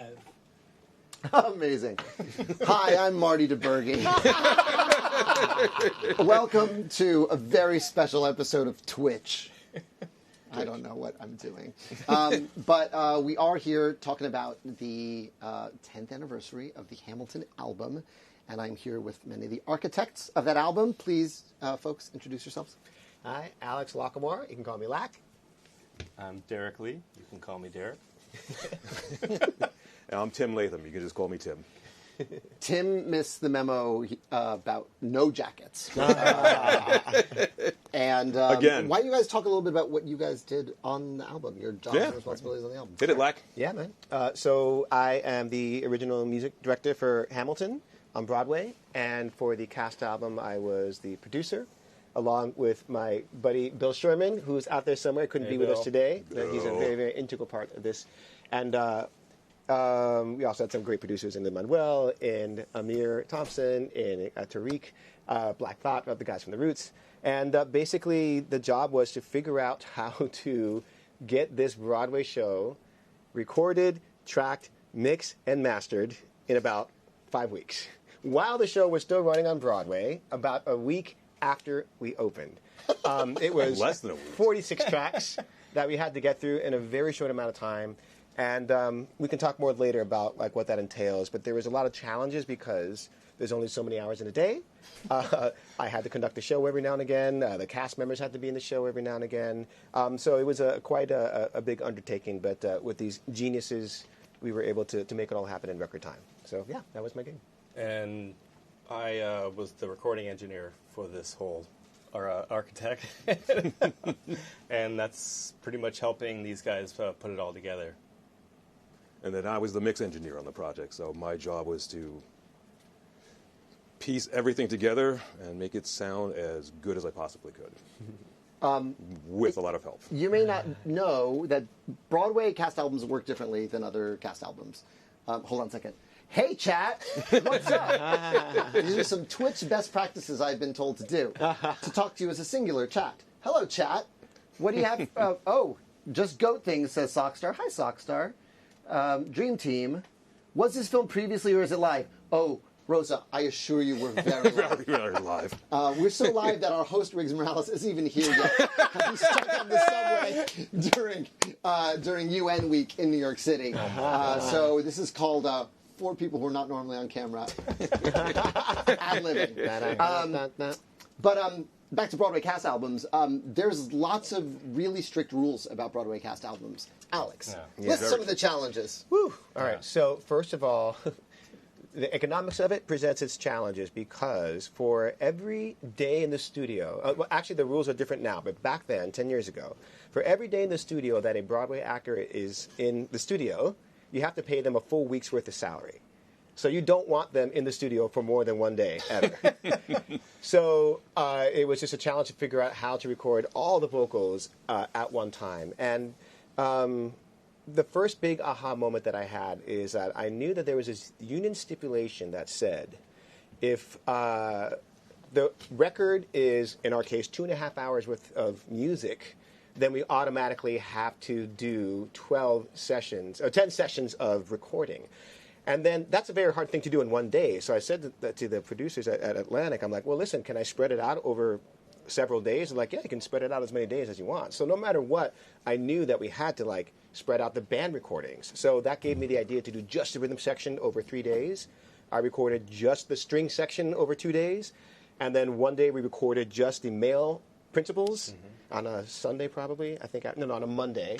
live. Amazing. Hi, I'm Marty DeBerge. Welcome to a very special episode of Twitch. I don't know what I'm doing. But we are here talking about the 10th anniversary of the Hamilton album. And I'm here with many of the architects of that album. Please, folks, introduce yourselves. Hi, Alex Lacamoire. You can call me Lac. I'm Derek Lee. You can call me Derek. And I'm Tim Latham. You can just call me Tim. Tim missed the memo about no jackets. And Again. Why don't you guys talk a little bit about what you guys did on the album, your jobs and responsibilities on the album? Hit it, Lack. Yeah, man. So I am the original music director for Hamilton on Broadway, and for the cast album, I was the producer, along with my buddy Bill Sherman, who's out there somewhere, couldn't be with us today. But he's a very, very integral part of this. And we also had some great producers in Lin-Manuel, in Amir Thompson, in Tariq, Black Thought, the guys from The Roots. And basically, the job was to figure out how to get this Broadway show recorded, tracked, mixed, and mastered in about 5 weeks, while the show was still running on Broadway, about a week after we opened. It was Less than a week. 46 tracks that we had to get through in a very short amount of time. And we can talk more later about like what that entails. But there was a lot of challenges because there's only so many hours in a day. I had to conduct the show every now and again. The cast members had to be in the show every now and again. So it was quite a big undertaking. But with these geniuses, we were able to make it all happen in record time. So yeah, that was my gig. And I was the recording engineer for this whole, or architect. And that's pretty much helping these guys put it all together. And then I was the mix engineer on the project, so my job was to piece everything together and make it sound as good as I possibly could, with a lot of help. You may not know that Broadway cast albums work differently than other cast albums. Hold on a second. Hey, chat. What's up? These are some Twitch best practices I've been told to do. To talk to you as a singular chat. Hello, chat. What do you have? Just goat things, says Sockstar. Hi, Sockstar. Dream Team. Was this filmed previously or is it live? Oh, Rosa, I assure you we're very live. Very live. We're so live that our host, Riggs Morales, isn't even here yet. He's stuck on the subway during UN week in New York City. So this is called for people who are not normally on camera. Ad-libbing. But back to Broadway cast albums. There's lots of really strict rules about Broadway cast albums. Alex, list some of the challenges. Whew. All right. So first of all, the economics of it presents its challenges because for every day in the studio, well, actually the rules are different now, but back then, 10 years ago, for every day in the studio that a Broadway actor is in the studio, you have to pay them a full week's worth of salary. So you don't want them in the studio for more than one day, ever. So it was just a challenge to figure out how to record all the vocals at one time. And the first big aha moment that I had is that I knew that there was this union stipulation that said if the record is, in our case, 2.5 hours worth of music, then we automatically have to do 12 sessions, or 10 sessions of recording. And then that's a very hard thing to do in one day. So I said to the producers at Atlantic, I'm like, well, listen, can I spread it out over several days? They're like, yeah, you can spread it out as many days as you want. So no matter what, I knew that we had to like spread out the band recordings. So that gave me the idea to do just the rhythm section over 3 days. I recorded just the string section over 2 days. And then one day we recorded just the male principals on a Sunday probably, on a Monday.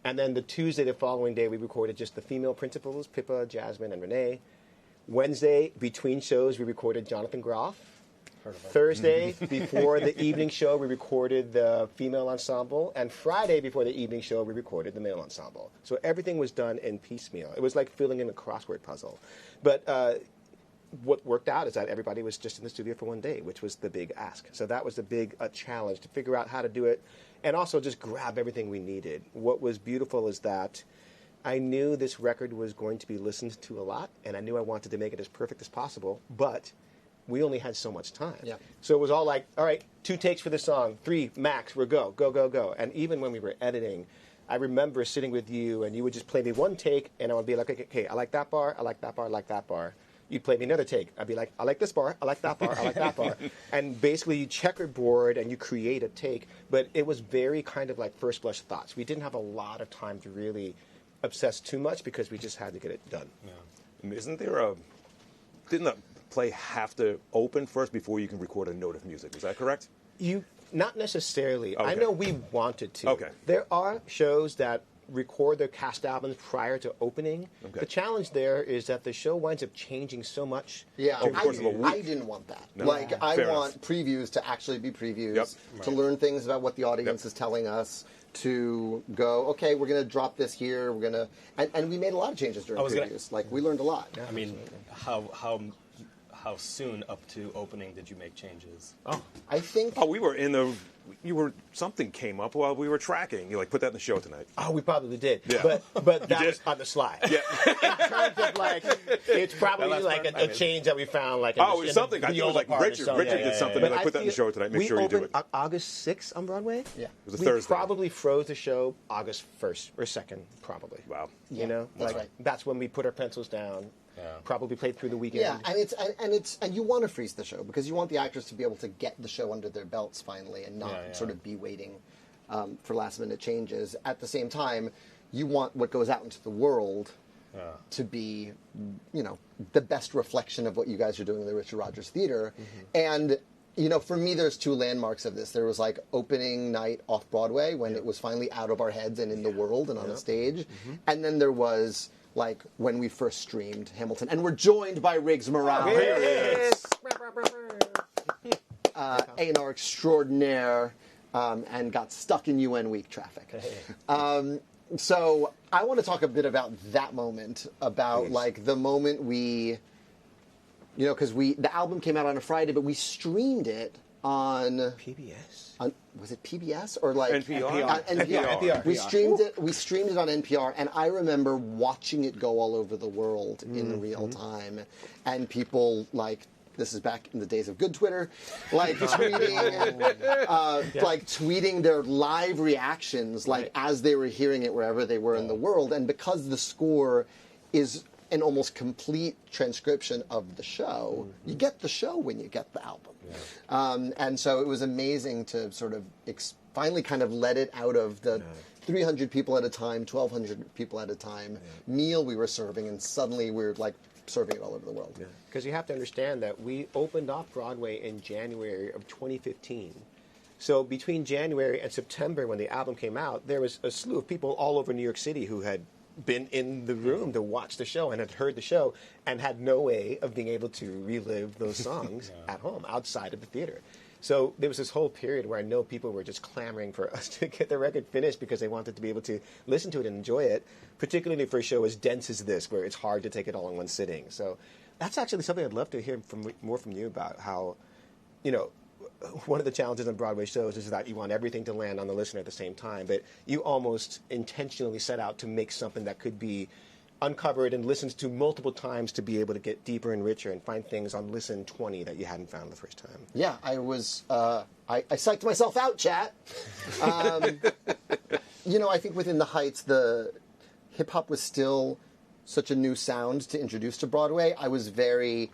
And then the Tuesday, the following day, we recorded just the female principals, Pippa, Jasmine, and Renee. Wednesday, between shows, we recorded Jonathan Groff. Thursday, before the evening show, we recorded the female ensemble. And Friday, before the evening show, we recorded the male ensemble. So everything was done in piecemeal. It was like filling in a crossword puzzle. But what worked out is that everybody was just in the studio for one day, which was the big ask. So that was the big challenge, to figure out how to do it and also just grab everything we needed. What was beautiful is that I knew this record was going to be listened to a lot, and I knew I wanted to make it as perfect as possible, but we only had so much time. Yeah. So it was all like, all right, 2 takes for the song, 3 max, we're go. And even when we were editing, I remember sitting with you, and you would just play me one take, and I would be like, okay, I like that bar, I like that bar, I like that bar. You'd play me another take. I'd be like, I like this bar, I like that bar, I like that bar. And basically you checkerboard and you create a take, but it was very kind of like first blush thoughts. We didn't have a lot of time to really obsess too much because we just had to get it done. Yeah. Isn't there didn't the play have to open first before you can record a note of music? Is that correct? Not necessarily. Okay. I know we wanted to. Okay. There are shows that record their cast albums prior to opening. Okay. The challenge there is that the show winds up changing so much. Yeah, Over the course of a week. I didn't want that. No. Like, I Fair want enough. previews to actually be previews, Yep. to learn things about what the audience is telling us, to go, okay, we're going to drop this here, we're going to... And we made a lot of changes during previews. Like, we learned a lot. I mean, how soon up to opening did you make changes? I think... We were something came up while we were tracking. You like put that in the show tonight. Oh, we probably did. Yeah. But that did? was on the slide. Yeah. In terms of like, it's probably like a change that we found. Like, It was something. I think it was like Richard did something. But Like, put that in the show tonight. Make sure you do it. We opened August 6th on Broadway. Yeah. It was a We Thursday. probably froze the show August 1st or 2nd, probably. Wow. You know, that's like right. that's when we put our pencils down. Yeah. Probably played through the weekend. Yeah, and you want to freeze the show because you want the actors to be able to get the show under their belts finally and not sort of be waiting for last minute changes. At the same time, you want what goes out into the world to be, the best reflection of what you guys are doing in the Richard Rodgers Theater. And for me, there's two landmarks of this. There was like opening night off Broadway when it was finally out of our heads and in the world and on the stage, and then there was like when we first streamed Hamilton, and we're joined by Riggs Morale, A&R extraordinaire, and got stuck in UN week traffic. So I want to talk a bit about that moment, about like the moment we, because the album came out on a Friday, but we streamed it on PBS. Was it PBS or like NPR? NPR. We streamed it. We streamed it on NPR, and I remember watching it go all over the world in real time, and people like. This is back in the days of good Twitter, like tweeting their live reactions, like as they were hearing it wherever they were in the world, and because the score is an almost complete transcription of the show, you get the show when you get the album. And so it was amazing to sort of finally kind of let it out of the 300 people at a time, 1,200 people at a time meal we were serving, and suddenly we were like serving it all over the world. Because you have to understand that we opened off Broadway in January of 2015. So between January and September, when the album came out, there was a slew of people all over New York City who had been in the room to watch the show and had heard the show and had no way of being able to relive those songs at home, outside of the theater. So there was this whole period where I know people were just clamoring for us to get the record finished because they wanted to be able to listen to it and enjoy it, particularly for a show as dense as this, where it's hard to take it all in one sitting. So that's actually something I'd love to hear more from you about, how, one of the challenges on Broadway shows is that you want everything to land on the listener at the same time, but you almost intentionally set out to make something that could be uncovered and listened to multiple times to be able to get deeper and richer and find things on listen 20 that you hadn't found the first time. Yeah, I was, I psyched myself out, chat. I think within the Heights, the hip-hop was still such a new sound to introduce to Broadway. I was very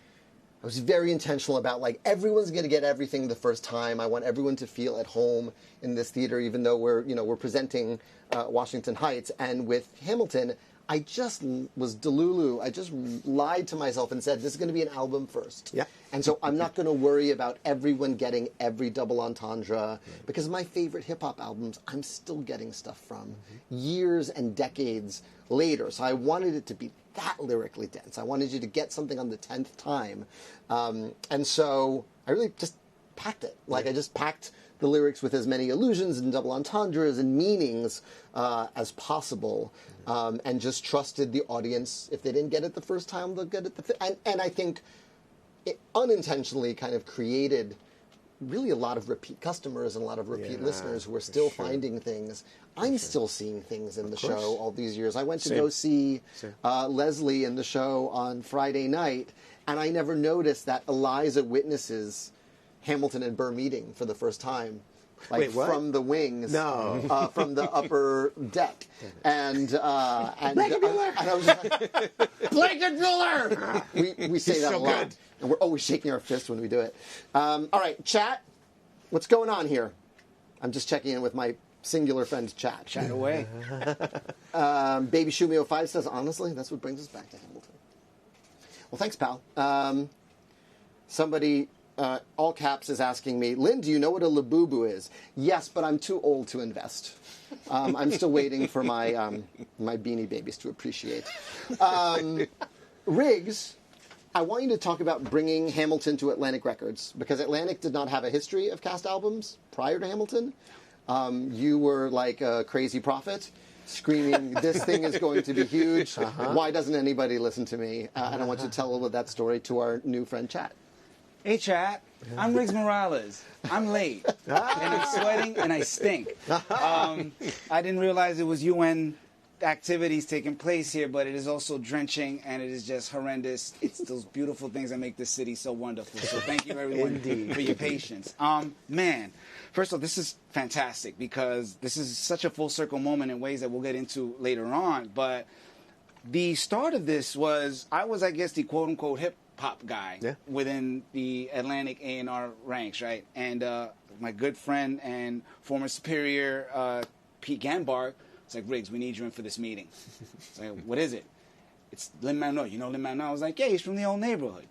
intentional about, like, everyone's going to get everything the first time. I want everyone to feel at home in this theater, even though we're presenting Washington Heights. And with Hamilton, I just was delulu. I just lied to myself and said, this is going to be an album first. Yeah. And so I'm not going to worry about everyone getting every double entendre, because my favorite hip-hop albums, I'm still getting stuff from years and decades later. So I wanted it to be that lyrically dense. I wanted you to get something on the 10th time. And so I really just packed it. Like, I just packed the lyrics with as many allusions and double entendres and meanings as possible, and just trusted the audience. If they didn't get it the first time, they'll get it and I think it unintentionally kind of created really a lot of repeat customers and a lot of repeat listeners who are still finding things. I'm still seeing things in the show all these years. I went to go see Leslie in the show on Friday night, and I never noticed that Eliza witnesses Hamilton and Burr meeting for the first time. like Wait, what? from the wings, No. from the upper deck, and I was just like, Blanket Bueller! We say that so a lot, good. and we're always shaking our fists when we do it. All right, chat, what's going on here? I'm just checking in with my singular friend chat. Chat away. Baby Shumio5 says, honestly, that's what brings us back to Hamilton. Well, thanks, pal. Somebody, all caps, is asking me, Lynn, do you know what a labubu is? Yes, but I'm too old to invest. I'm still waiting for my my Beanie Babies to appreciate. Riggs, I want you to talk about bringing Hamilton to Atlantic Records, because Atlantic did not have a history of cast albums prior to Hamilton. You were like a crazy prophet, screaming, this thing is going to be huge. Why doesn't anybody listen to me? And I want you to tell a little of that story to our new friend, Chat. Hey, chat. I'm Riggs Morales. I'm late, and I'm sweating, and I stink. I didn't realize it was UN activities taking place here, but it is also drenching, and it is just horrendous. It's those beautiful things that make this city so wonderful. So thank you, everyone, for your patience. Man, first of all, this is fantastic, because this is such a full circle moment in ways that we'll get into later on. But the start of this was, I was, I guess, the quote-unquote hip-hop guy within the Atlantic A&R ranks, right? And my good friend and former superior, Pete Gambar, it's like, Riggs, we need you in for this meeting. It's like, what is it? It's Lin-Manuel. You know Lin-Manuel? I was like, yeah, he's from the old neighborhood.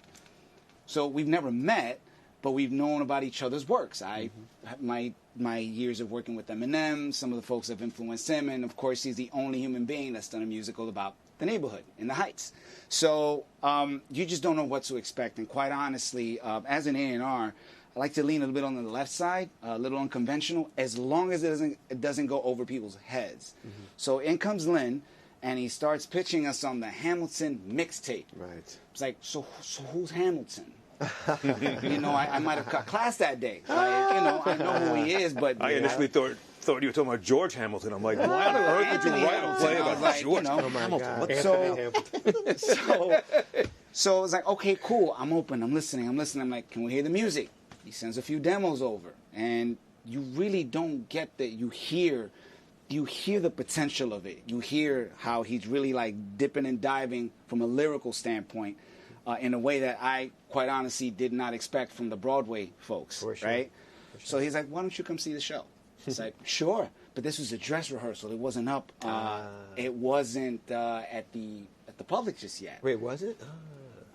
So we've never met, but we've known about each other's works. My years of working with Eminem, some of the folks have influenced him, and of course he's the only human being that's done a musical about the neighborhood in the Heights. So you just don't know what to expect. And quite honestly, as an A&R, I like to lean a little bit on the left side, a little unconventional, as long as it doesn't go over people's heads. So in comes Lin, and he starts pitching us on the Hamilton mixtape. Right. Ah. It's like, so who's Hamilton? You know, I might have cut class that day. Like, you know, I know who he is, but I initially thought you were talking about George Hamilton. I'm like, why on earth would you write a play about like, George you know, Hamilton? What the So it was like, okay, cool. I'm open. I'm listening. I'm like, can we hear the music? He sends a few demos over, and you really don't get that. You hear the potential of it. You hear how he's really like dipping and diving from a lyrical standpoint in a way that I quite honestly did not expect from the Broadway folks, For sure. right? For sure. So he's like, why don't you come see the show? It's like, sure, but this was a dress rehearsal. It wasn't up. It wasn't at the public just yet. Wait, was it?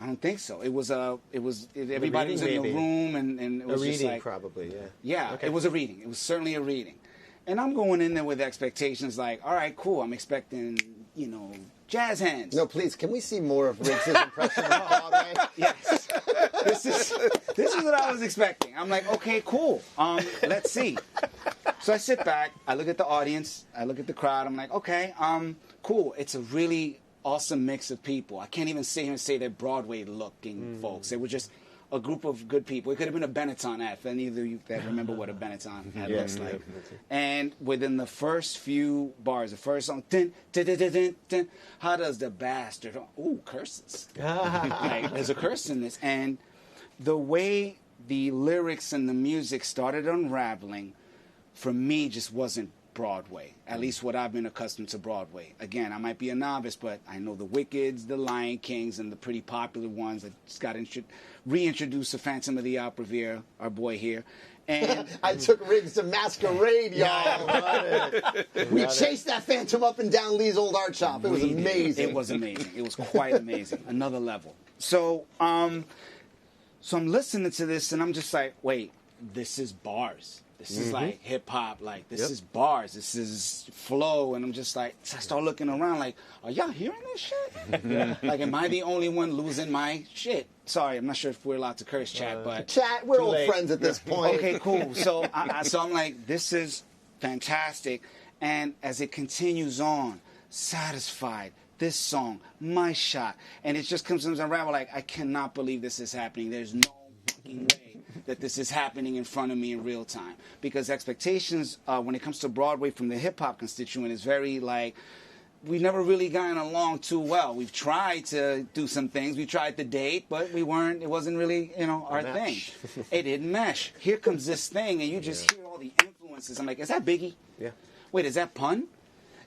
I don't think so. It was everybody was in the maybe. room, and it was A just reading, like, probably, yeah. yeah, Okay. it was a reading. It was certainly a reading. And I'm going in there with expectations like, all right, cool. I'm expecting, you know, jazz hands. No, please, can we see more of Riggs' impression of Broadway? Yes. This is what I was expecting. I'm like, okay, cool. Let's see. So I sit back, I look at the audience, I look at the crowd, I'm like, okay, cool. It's a really awesome mix of people. I can't even sit here and say they're Broadway looking folks. They were just a group of good people. It could have been a Benetton ad for any of you that remember what a Benetton ad looks like. And within the first few bars, the first song, dun, dun, dun, dun, dun, dun, how does the bastard, ooh, curses. Like, there's a curse in this. And the way the lyrics and the music started unraveling, for me, just wasn't Broadway, at least what I've been accustomed to Broadway. Again, I might be a novice, but I know the Wickeds, the Lion Kings, and the pretty popular ones. I just got reintroduced to Phantom of the Opera, our boy here. And I took Riggs to Masquerade, y'all. We chased that Phantom up and down Lee's old art shop. It was amazing. It was amazing. It was quite amazing. Another level. So I'm listening to this, and I'm just like, wait, this is bars. This is like hip hop, like this is bars, this is flow, and I'm just like, I start looking around like, are y'all hearing this shit? Like, am I the only one losing my shit? Sorry, I'm not sure if we're allowed to curse, chat, but Chat, we're old late. friends at this point. okay, cool. So I'm like, this is fantastic, and as it continues on, Satisfied, this song, My Shot, and it just comes to unravel like, I cannot believe this is happening. There's no fucking way that this is happening in front of me in real time, because expectations when it comes to Broadway from the hip-hop constituent is very like, we've never really gotten along too well. We've tried to do some things, we tried to date, but it wasn't really, you know, our thing. It didn't mesh. Here comes this thing, and you just hear all the influences influences. I'm like, is that Biggie? Yeah. Wait, is that Pun?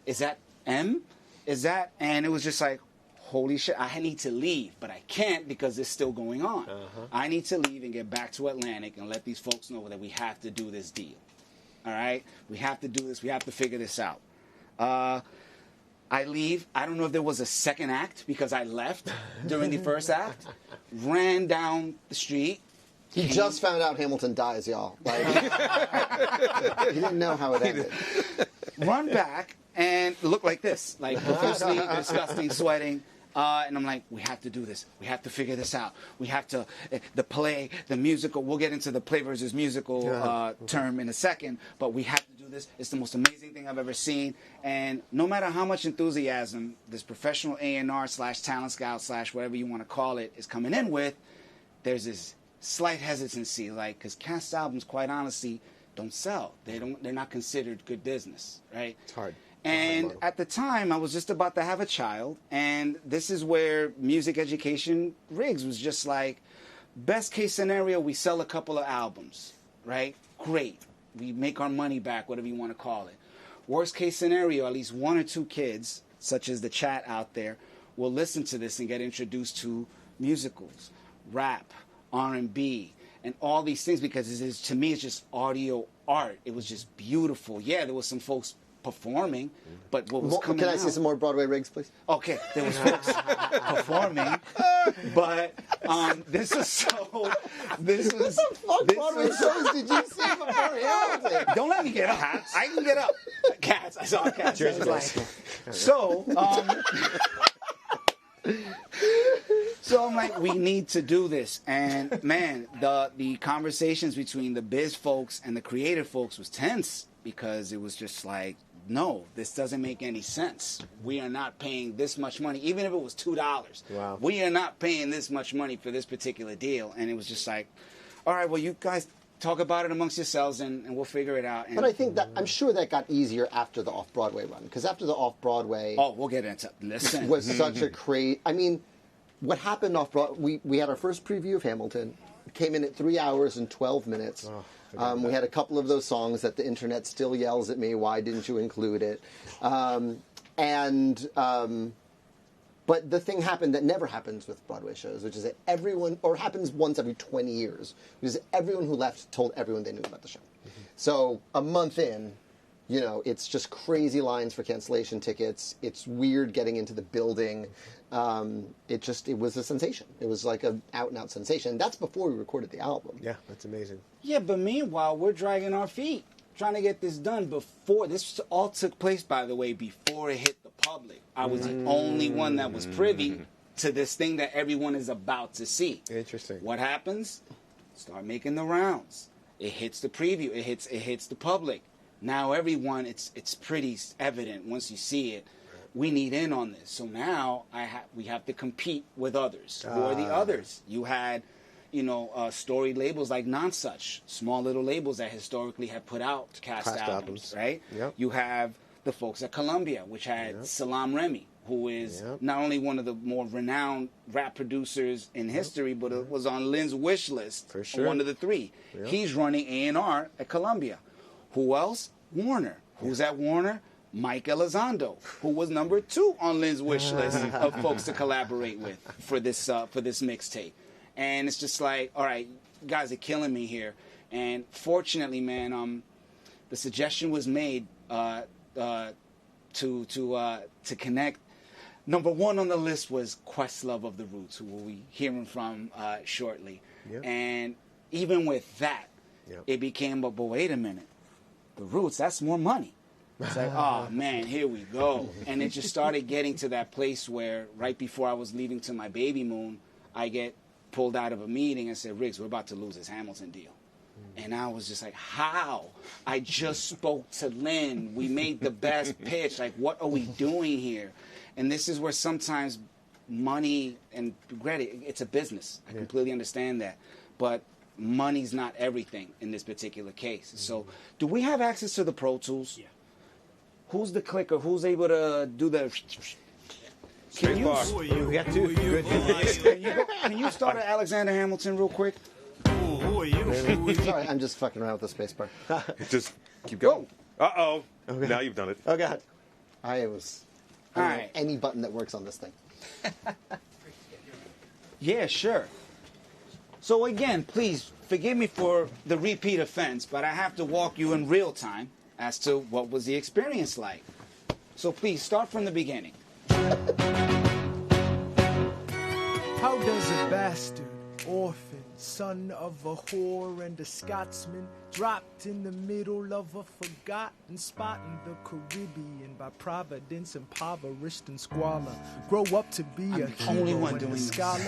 Is that M? Is that? And it was just like, holy shit, I need to leave, but I can't because it's still going on. I need to leave and get back to Atlantic and let these folks know that we have to do this deal. All right? We have to do this. We have to figure this out. I leave. I don't know if there was a second act because I left during the first act. Ran down the street. He just found out Hamilton dies, y'all. Like, he didn't know how it ended. Run back and look like this, like profusely, disgusting, sweating. And I'm like, we have to do this. We have to figure this out. We have to, the play, the musical, we'll get into the play versus musical term in a second, but we have to do this. It's the most amazing thing I've ever seen. And no matter how much enthusiasm this professional A&R / talent scout / whatever you want to call it is coming in with, there's this slight hesitancy, like, because cast albums, quite honestly, don't sell. They're not considered good business, right? It's hard. And at the time, I was just about to have a child, and this is where music education Riggs was just like, best case scenario, we sell a couple of albums, right? Great. We make our money back, whatever you want to call it. Worst case scenario, at least 1 or 2 kids, such as the chat out there, will listen to this and get introduced to musicals, rap, R&B, and all these things, because to me, it's just audio art. It was just beautiful. Yeah, there was some folks performing, but what was coming Can I out, see some more Broadway Riggs, please? okay, there was folks performing, but this was What the fuck Broadway shows did you see before Hamilton? don't let me get up. I can get up. Cats. I saw cats. I was like, so I'm like, we need to do this. And man, the conversations between the biz folks and the creative folks was tense, because it was just like, no, this doesn't make any sense. We are not paying this much money, even if it was $2. Wow. We are not paying this much money for this particular deal. And it was just like, all right, well, you guys talk about it amongst yourselves, and we'll figure it out. And But I think I'm sure that got easier after the off-Broadway run, because after the off-Broadway we'll get into listen. was such a crazy. I mean, what happened off-Broadway? We had our first preview of Hamilton. It came in at 3 hours and 12 minutes. We had a couple of those songs that the internet still yells at me, why didn't you include it? But the thing happened that never happens with Broadway shows, which is that everyone, or happens once every 20 years, which is everyone who left told everyone they knew about the show. So a month in, it's just crazy lines for cancellation tickets. It's weird getting into the building. It was a sensation. It was like an out-and-out sensation. That's before we recorded the album. Yeah, that's amazing. Yeah, but meanwhile, we're dragging our feet, trying to get this done before. This all took place, by the way, before it hit the public. I was the only one that was privy to this thing that everyone is about to see. Interesting. What happens? Start making the rounds. It hits the preview. It hits the public. Now everyone, it's pretty evident once you see it. We need in on this. So now we have to compete with others. Who are the others? You had, story labels like Nonsuch, small little labels that historically have put out cast albums, right? Yep. You have the folks at Columbia, which had Salam Remy, who is not only one of the more renowned rap producers in history, but it was on Lin's wish list, For sure. one of the 3. Yep. He's running A&R at Columbia. Who else? Warner. Who's at Warner? Mike Elizondo, who was number 2 on Lin's wish list of folks to collaborate with for this mixtape. And it's just like, all right, you guys are killing me here. And fortunately, man, the suggestion was made to connect. Number 1 on the list was Questlove of the Roots, who we'll be hearing from shortly. Yep. And even with that, it became, but wait a minute, the Roots, that's more money. It's like, oh, man, here we go. And it just started getting to that place where right before I was leaving to my baby moon, I get pulled out of a meeting and said, Riggs, we're about to lose this Hamilton deal. And I was just like, how? I just spoke to Lin. We made the best pitch. Like, what are we doing here? And this is where sometimes money, and granted, it's a business. I completely understand that. But money's not everything in this particular case. So do we have access to the Pro Tools? Yeah. Who's the clicker? Who's able to do the... Can you, We got 2. Good. can you start at Alexander Hamilton real quick? are you? Sorry, I'm just fucking around with the space bar. Just keep going. Uh-oh. Now you've done it. Oh, God. I don't know Alright. any button that works on this thing. Yeah, sure. So again, please forgive me for the repeat offense, but I have to walk you in real time as to what was the experience like. So please start from the beginning. How does a bastard, orphan, son of a whore and a Scotsman, dropped in the middle of a forgotten spot in the Caribbean by providence, impoverished and squalor, grow up to be I'm a the only hero one and doing a this. scholar?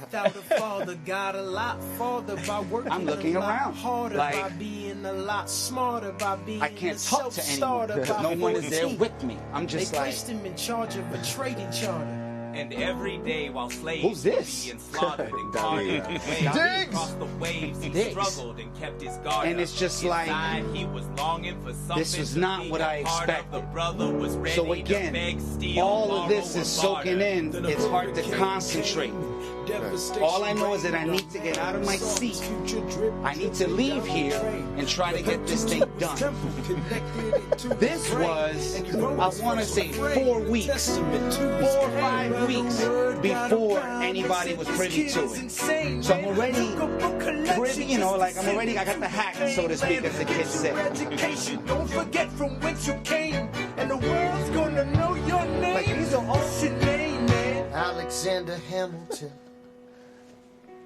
Without a father, got a lot farther by working I'm looking a lot around, harder, like, by being a lot smarter, by being I can't a talk to anyone self-starter, because by no one is there 14. with me. I'm They just like, placed him in charge of a trading charter. And every day while slaves Who's this? were being slaughtered and David. carted away Diggs! across the waves, he Diggs. struggled and kept his guard And up. it's just like, Inside, he was longing for something this was to not be what a I part of. expected. The brother was ready so to again, beg, steal, all of this borrow, is or soaking barter. in. It's hard to concentrate. All I know is that I need to get out of my seat. I need to leave here and try to get this thing done. This was, I want to say, 4 weeks, 4 or 5 weeks before anybody was privy to it. So I'm already privy, you know, like I got the hack, so to speak, as the kids say. Don't forget from whence you came, and the world's gonna know your name. Like, these are all- What's your name, man? Alexander Hamilton.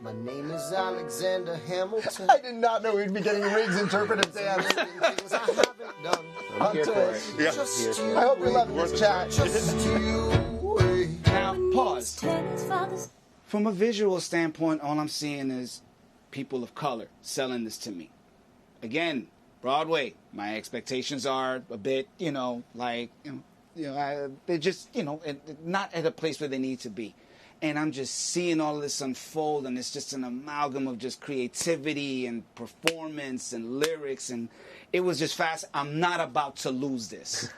My name is Alexander Hamilton. I did not know we'd be getting Riggs interpretive dance. Things I haven't done. I'm here for it. Yeah. Just you I hope you're wait. loving this chat. Just you wait. Now, pause. From a visual standpoint, all I'm seeing is people of color selling this to me. Again, Broadway. My expectations are a bit, they're just, not at a place where they need to be. And I'm just seeing all of this unfold, and it's just an amalgam of just creativity and performance and lyrics, and it was just fast. I'm not about to lose this.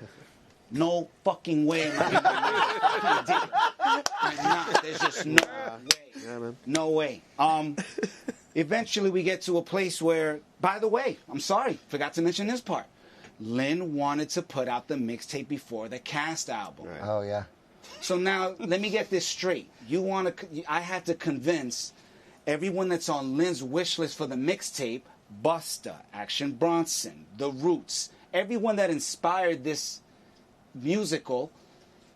No fucking way am I gonna lose it. I'm not. There's just no way. Yeah, man. No way. Eventually we get to a place where, by the way, I'm sorry, forgot to mention this part. Lin wanted to put out the mixtape before the cast album. Right. Oh, yeah. So now, let me get this straight. I had to convince everyone that's on Lin's wish list for the mixtape, Busta, Action Bronson, The Roots, everyone that inspired this musical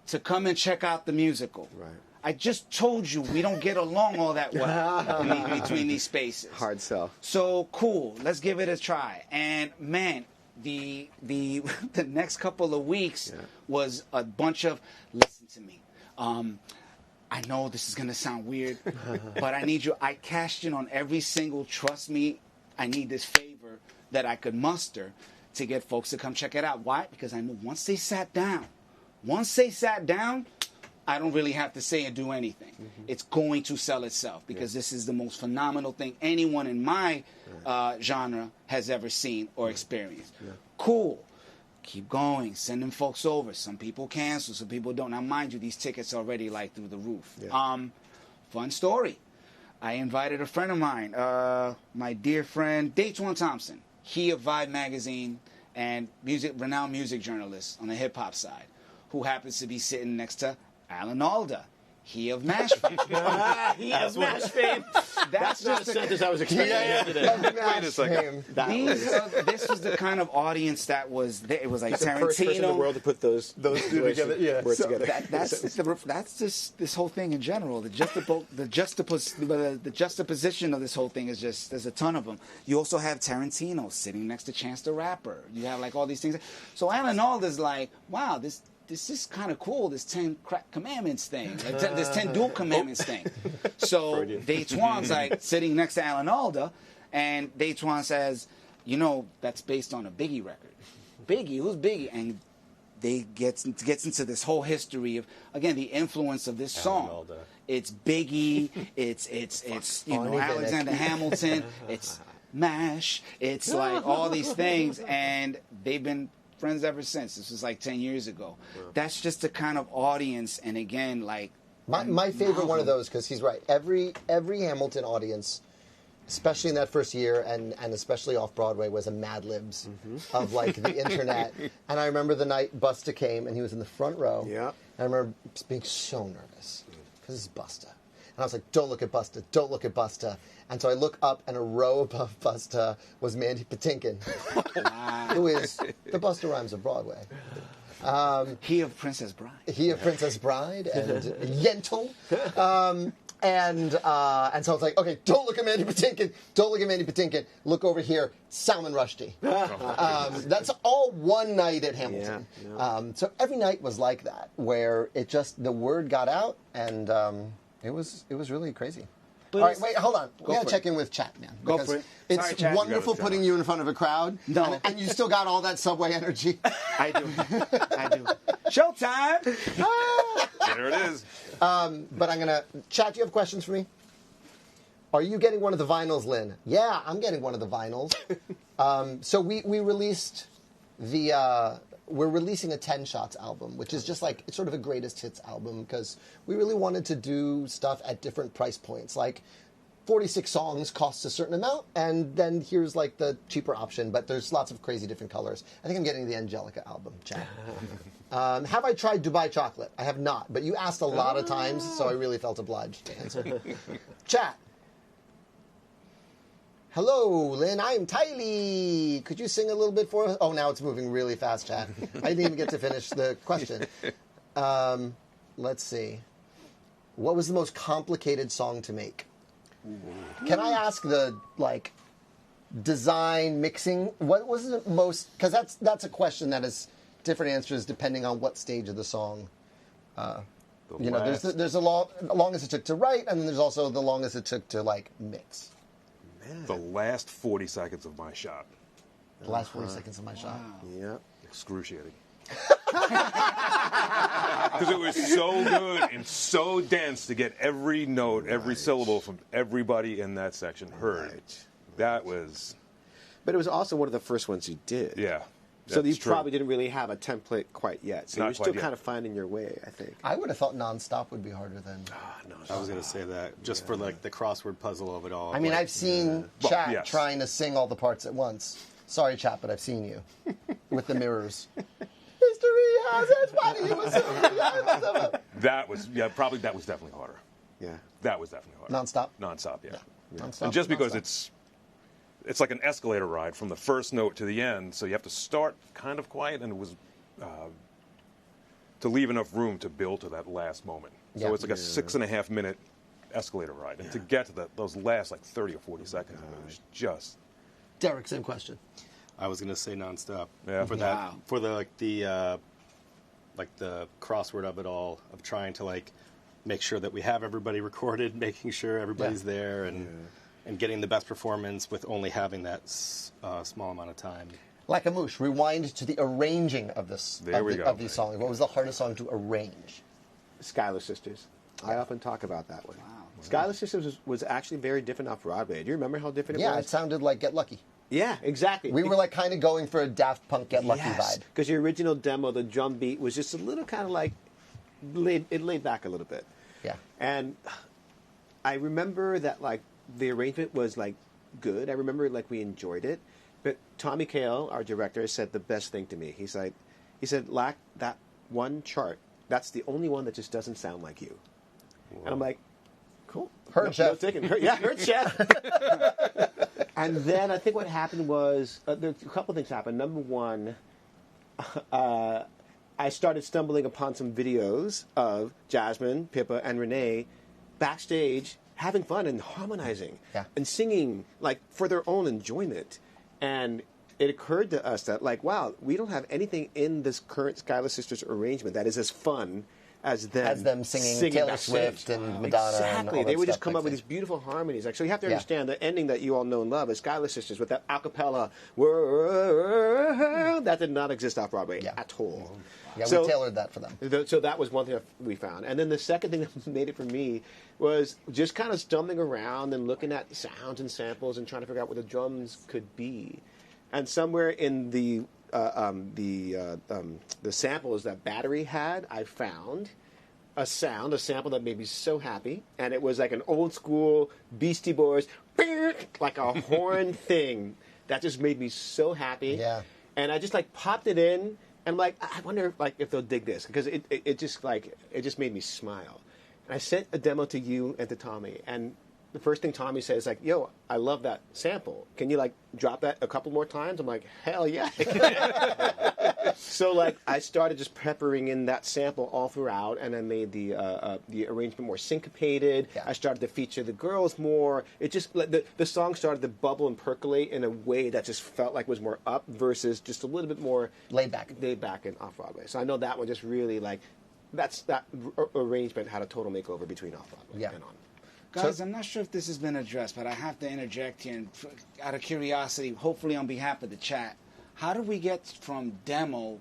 to come and check out the musical. Right. I just told you we don't get along all that well between these spaces. Hard sell. So cool, let's give it a try. And man, the the next couple of weeks was a bunch of listen to me. I know this is gonna sound weird, but I need you. I cashed in on every single trust me. I need this favor that I could muster to get folks to come check it out. Why? Because I knew once they sat down, I don't really have to say and do anything. It's going to sell itself because this is the most phenomenal thing anyone in my genre has ever seen or experienced. Cool. Keep going. Sending folks over. Some people cancel. Some people don't. Now, mind you, these tickets are already like through the roof. Fun story. I invited a friend of mine, my dear friend, Daytwan Thompson. He of Vibe magazine and renowned music journalist on the hip hop side, who happens to be sitting next to Alan Alda. He of MASH fame. He has MASH fame. That's not a just sentence I was expecting yesterday. Wait a second. this was the kind of audience that was there. It was like He's the first person in the Tarantino. world to put those two together, yeah. words So together. That's just this whole thing in general. The juxtaposition of this whole thing is just, there's a ton of them. You also have Tarantino sitting next to Chance the Rapper. You have like all these things. So Alan Alda's like, wow, this is kind of cool, this 10 commandments thing, this 10 dual commandments thing. So Daytwan's like sitting next to Alan Alda, and Daytwan says, that's based on a Biggie record. Biggie, who's Biggie? And they gets into this whole history of, again, the influence of this song. Alda. It's Biggie, it's Alexander Hamilton, it's MASH, it's like all these things, and they've been friends ever since. This was like 10 years ago. Wow. That's just the kind of audience, and again, like My favorite one of those, because he's right. Every Hamilton audience, especially in that first year and especially off Broadway, was a Mad Libs of like the internet. And I remember the night Busta came and he was in the front row. Yeah. And I remember just being so nervous because it's Busta. And I was like, don't look at Busta, don't look at Busta. And so I look up and a row above Busta was Mandy Patinkin, who is the Busta Rhymes of Broadway. He of Princess Bride. He of Princess Bride and Yentl. And so I was like, okay, don't look at Mandy Patinkin. Don't look at Mandy Patinkin. Look over here, Salman Rushdie. That's all one night at Hamilton. Yeah. So every night was like that, where it just, the word got out, and it was really crazy. All right, wait, hold on. We got to check in with chat, man. Go because for it. It's Sorry, Chat. wonderful putting you in front of a crowd. No. And you still got all that subway energy. I do. I do. Showtime! There it is. But I'm going to... Chat, do you have questions for me? Are you getting one of the vinyls, Lynn? Yeah, I'm getting one of the vinyls. So we released the... we're releasing a 10 Shots album, which is just like, it's sort of a greatest hits album, because we really wanted to do stuff at different price points. Like, 46 songs costs a certain amount, and then here's like the cheaper option, but there's lots of crazy different colors. I think I'm getting the Angelica album, Chad. Have I tried Dubai Chocolate? I have not, but you asked a lot of times, so I really felt obliged to answer. Chat. Hello, Lynn. I'm Tylee. Could you sing a little bit for us? Oh, now it's moving really fast, chat. I didn't even get to finish the question. Let's see. What was the most complicated song to make? Can I ask the, like, design, mixing? What was the most... Because that's a question that has different answers depending on what stage of the song. You know, there's the longest it took to write, and then there's also the longest it took to, like, mix. The last 40 seconds of my shot. The last 40 seconds of my shot. Yeah. Excruciating. Because it was so good and so dense to get every note, every syllable from everybody in that section heard. Right. That was... But it was also one of the first ones you did. Yeah. So you that's true. probably didn't really have a template quite yet. So Not you're still quite yet. kind of finding your way, I think. I would have thought nonstop would be harder than... I was going to say that just for like the crossword puzzle of it all. I mean, like, I've seen Well, Chat yes. trying to sing all the parts at once. Sorry, Chat, but I've seen you. With the mirrors. History has its body. You must That was, probably that was definitely harder. Yeah. That was definitely harder. Nonstop? Nonstop, yeah. Nonstop. And just because Nonstop. it's like an escalator ride from the first note to the end, so you have to start kind of quiet, and it was to leave enough room to build to that last moment. So Yeah. it's like a 6.5 minute escalator ride, and to get to those last like 30 or 40 seconds, it was just... Derek, same question. I was going to say nonstop. Yeah. For that, for the the crossword of it all, of trying to like make sure that we have everybody recorded, making sure everybody's there, and getting the best performance with only having that small amount of time. Lacamoire, rewind to the arranging of this of these songs. What was the hardest song to arrange? Schuyler Sisters. I often talk about that one. Wow. Schuyler Sisters was actually very different off Broadway. Do you remember how different it was? Yeah, it sounded like Get Lucky. Yeah, exactly. We were like kind of going for a Daft Punk Get Lucky vibe. Because your original demo, the drum beat was just a little kind of like, it laid back a little bit. Yeah. And I remember that like the arrangement was like good. I remember like we enjoyed it. But Tommy Kail, our director, said the best thing to me. He said, Lack, that one chart, that's the only one that just doesn't sound like you. Whoa. And I'm like, cool. Heard, Chef. Heard, Chef. And then I think what happened was, there a couple things happened. Number one, I started stumbling upon some videos of Jasmine, Pippa, and Renee backstage having fun and harmonizing and singing like for their own enjoyment. And it occurred to us that, like, wow, we don't have anything in this current Schuyler Sisters arrangement that is as fun as them singing Taylor backstage. Swift and Madonna. Exactly. And all they that would just stuff come up with backstage. these beautiful harmonies. Like, so you have to understand the ending that you all know and love is Schuyler Sisters with that a cappella. That did not exist off Broadway at all. Yeah, we tailored that for them. So that was one thing that we found. And then the second thing that made it for me was just kind of stumbling around and looking at sounds and samples and trying to figure out what the drums could be. And somewhere in the samples that Battery had, I found a sample that made me so happy, and it was like an old school Beastie Boys, like a horn thing that just made me so happy. Yeah. And I just like popped it in, and I'm like, I wonder if they'll dig this, because it just made me smile. And I sent a demo to you and to Tommy, and the first thing Tommy says is like, yo, I love that sample. Can you like drop that a couple more times? I'm like, hell yeah. So like I started just peppering in that sample all throughout, and I made the arrangement more syncopated. Yeah. I started to feature the girls more. It just like the song started to bubble and percolate in a way that just felt like was more up versus just a little bit more Laid back and off Broadway. So I know that one just really like that arrangement had a total makeover between off Broadway and on. Guys, I'm not sure if this has been addressed, but I have to interject here, and out of curiosity, hopefully on behalf of the chat, how do we get from demo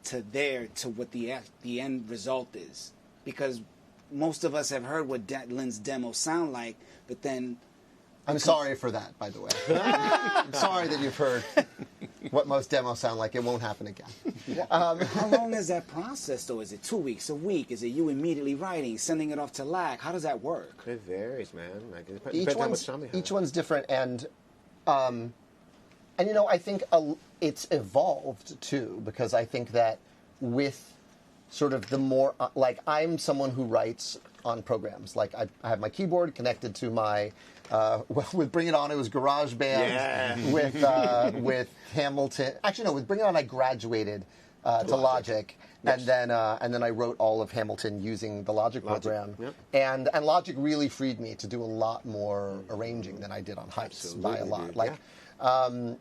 to there to what the end result is? Because most of us have heard what Lin's demos sound like, but then... I'm sorry for that, by the way. I'm sorry that you've heard what most demos sound like. It won't happen again. How long is that process, though? Is it 2 weeks, a week? Is it you immediately writing, sending it off to LAC? How does that work? It varies, man. Like, it depends how much time they have. Each one's different, and you know, I think it's evolved too, because I think that with sort of the more like I'm someone who writes on programs. Like I have my keyboard connected to my with Bring It On, it was GarageBand. Yeah. With Hamilton. Actually, no, with Bring It On, I graduated to Logic. Yes. And then I wrote all of Hamilton using the Logic program. Yep. And Logic really freed me to do a lot more arranging than I did on Heights by a lot. Dude. Like,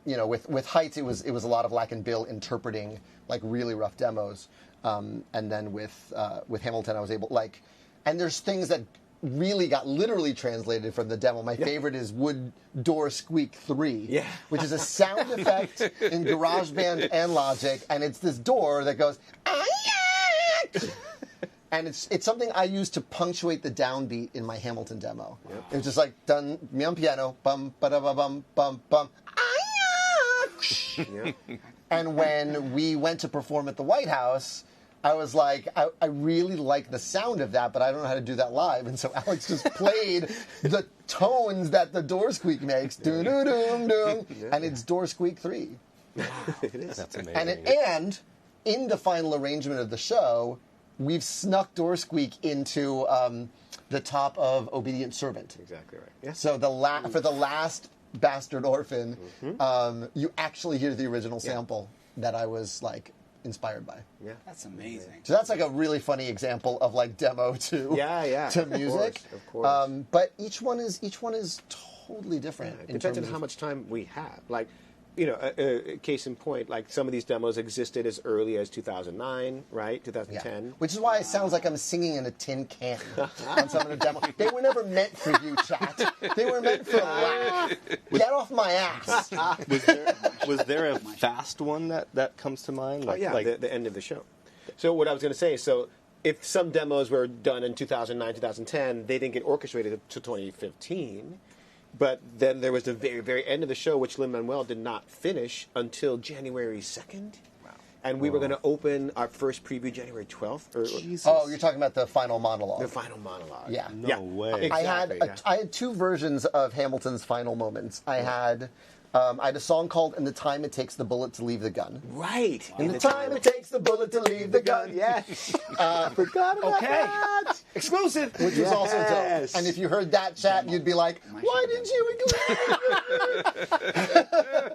you know, with Heights, it was a lot of Lac and Bill interpreting like really rough demos. And then with Hamilton, I was able and there's things that really got literally translated from the demo. My favorite is Wood Door Squeak 3, which is a sound effect in GarageBand and Logic, and it's this door that goes, and it's something I use to punctuate the downbeat in my Hamilton demo. Yep. It's just like, done, me on piano, bum, ba-da-ba-bum, bum, bum, And when we went to perform at the White House, I was like, I really like the sound of that, but I don't know how to do that live. And so Alex just played the tones that the door squeak makes. Doo-doo-doom-doom. And it's Door Squeak 3. It is. That's amazing. And in the final arrangement of the show, we've snuck Door Squeak into the top of Obedient Servant. Exactly right. Yeah. So for the last Bastard Orphan, you actually hear the original sample that I was like inspired by. Yeah. That's amazing. So that's like a really funny example of like demo to music. Of course. But each one is totally different. It depends on how much time we have. Like, you know, case in point, like some of these demos existed as early as 2009, right? 2010. Yeah. Which is why it sounds like I'm singing in a tin can on some of the demos. They were never meant for you, chat. They were meant for LAC. Get off my ass. Was there a fast one that comes to mind? Like the end of the show. So what I was going to say, so if some demos were done in 2009, 2010, they didn't get orchestrated to 2015. But then there was the very, very end of the show, which Lin-Manuel did not finish until January 2nd. Wow. And we were going to open our first preview January 12th. Jesus. Oh, you're talking about the final monologue. The final monologue. Yeah. No way. Exactly, I had two versions of Hamilton's final moments. I had a song called "In the Time It Takes the Bullet to Leave the Gun." Right. In the time it takes the bullet to leave the gun. Yes. Forgot about that. Exclusive. Which was also dope. And if you heard that chat, you'd be like, why did you include it?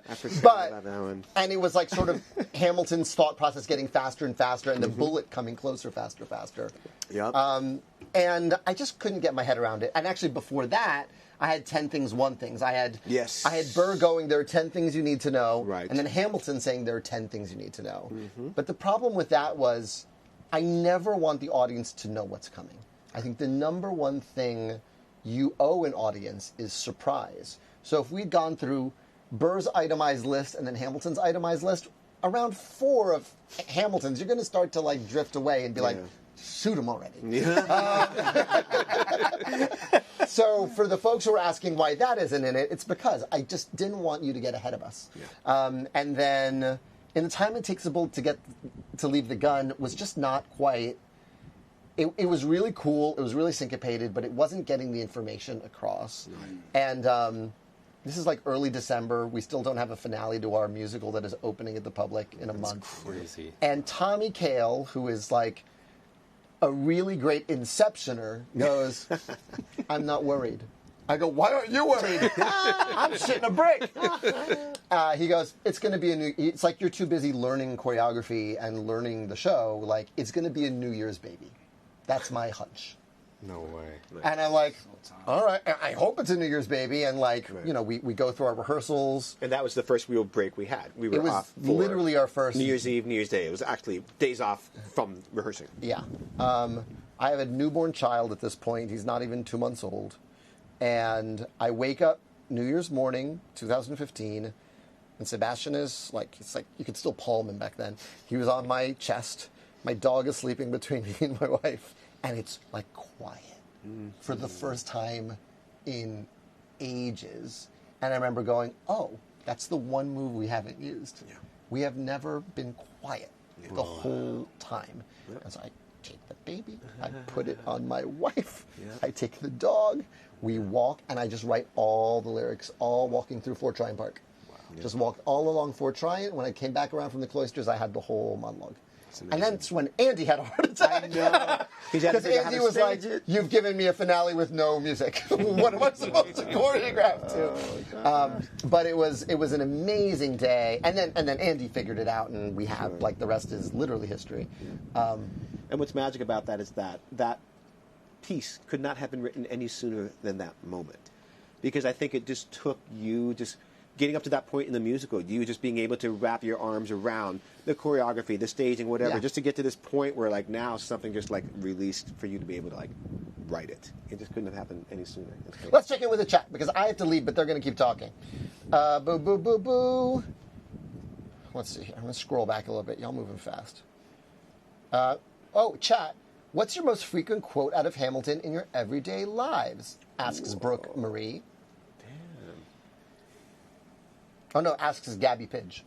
I forgot about that one. And it was like sort of Hamilton's thought process getting faster and faster and the bullet coming closer, faster, faster. Yep. And I just couldn't get my head around it. And actually before that, I had 10 things, 1 things. I had Burr going, there are 10 things you need to know. Right. And then Hamilton saying there are 10 things you need to know. But the problem with that was I never want the audience to know what's coming. I think the number one thing you owe an audience is surprise. So if we'd gone through Burr's itemized list and then Hamilton's itemized list, around 4 of Hamilton's, you're going to start to like drift away and be like, shoot him already. So for the folks who are asking why that isn't in it, it's because I just didn't want you to get ahead of us. And then in the time it takes a bullet to leave the gun was just not quite it was really cool. It was really syncopated, but it wasn't getting the information across. And this is like early December. We still don't have a finale to our musical that is opening at the public in a month. Crazy. And Tommy Kail, who is like a really great inceptioner, goes, I'm not worried. I go, why aren't you worried? I'm shitting a brick. He goes, it's going to be it's like you're too busy learning choreography and learning the show. Like, it's going to be a New Year's baby. That's my hunch. No way. And I'm like, all right, I hope it's a New Year's baby. And like, you know, we go through our rehearsals. And that was the first real break we had. We were It was off for literally our first. New Year's Eve, New Year's Day. It was actually days off from rehearsing. Yeah. I have a newborn child at this point. He's not even 2 months old. And I wake up New Year's morning, 2015, and Sebastian is like, it's like you could still palm him back then. He was on my chest. My dog is sleeping between me and my wife. And it's like quiet for the first time in ages. And I remember going, oh, that's the one move we haven't used. Yeah. We have never been quiet the whole time. And so I take the baby, I put it on my wife, I take the dog, we walk, and I just write all the lyrics, all walking through Fort Tryon Park. Wow. Just walked all along Fort Tryon. When I came back around from the cloisters, I had the whole monologue. And that's when Andy had a heart attack. I know. Because Andy was like, you've given me a finale with no music. What am I supposed to choreograph to? But it was an amazing day. And then Andy figured it out, and we have, like, the rest is literally history. And what's magic about that is that piece could not have been written any sooner than that moment. Because I think it just took you just getting up to that point in the musical, you just being able to wrap your arms around the choreography, the staging, whatever, just to get to this point where, like, now something just, like, released for you to be able to, like, write it. It just couldn't have happened any sooner. Let's check in with the chat, because I have to leave, but they're going to keep talking. Boo, boo, boo, boo. Let's see here. I'm going to scroll back a little bit. Y'all moving fast. Chat. What's your most frequent quote out of Hamilton in your everyday lives? Asks Brooke Marie. Oh, no, asks Gabby Pidge.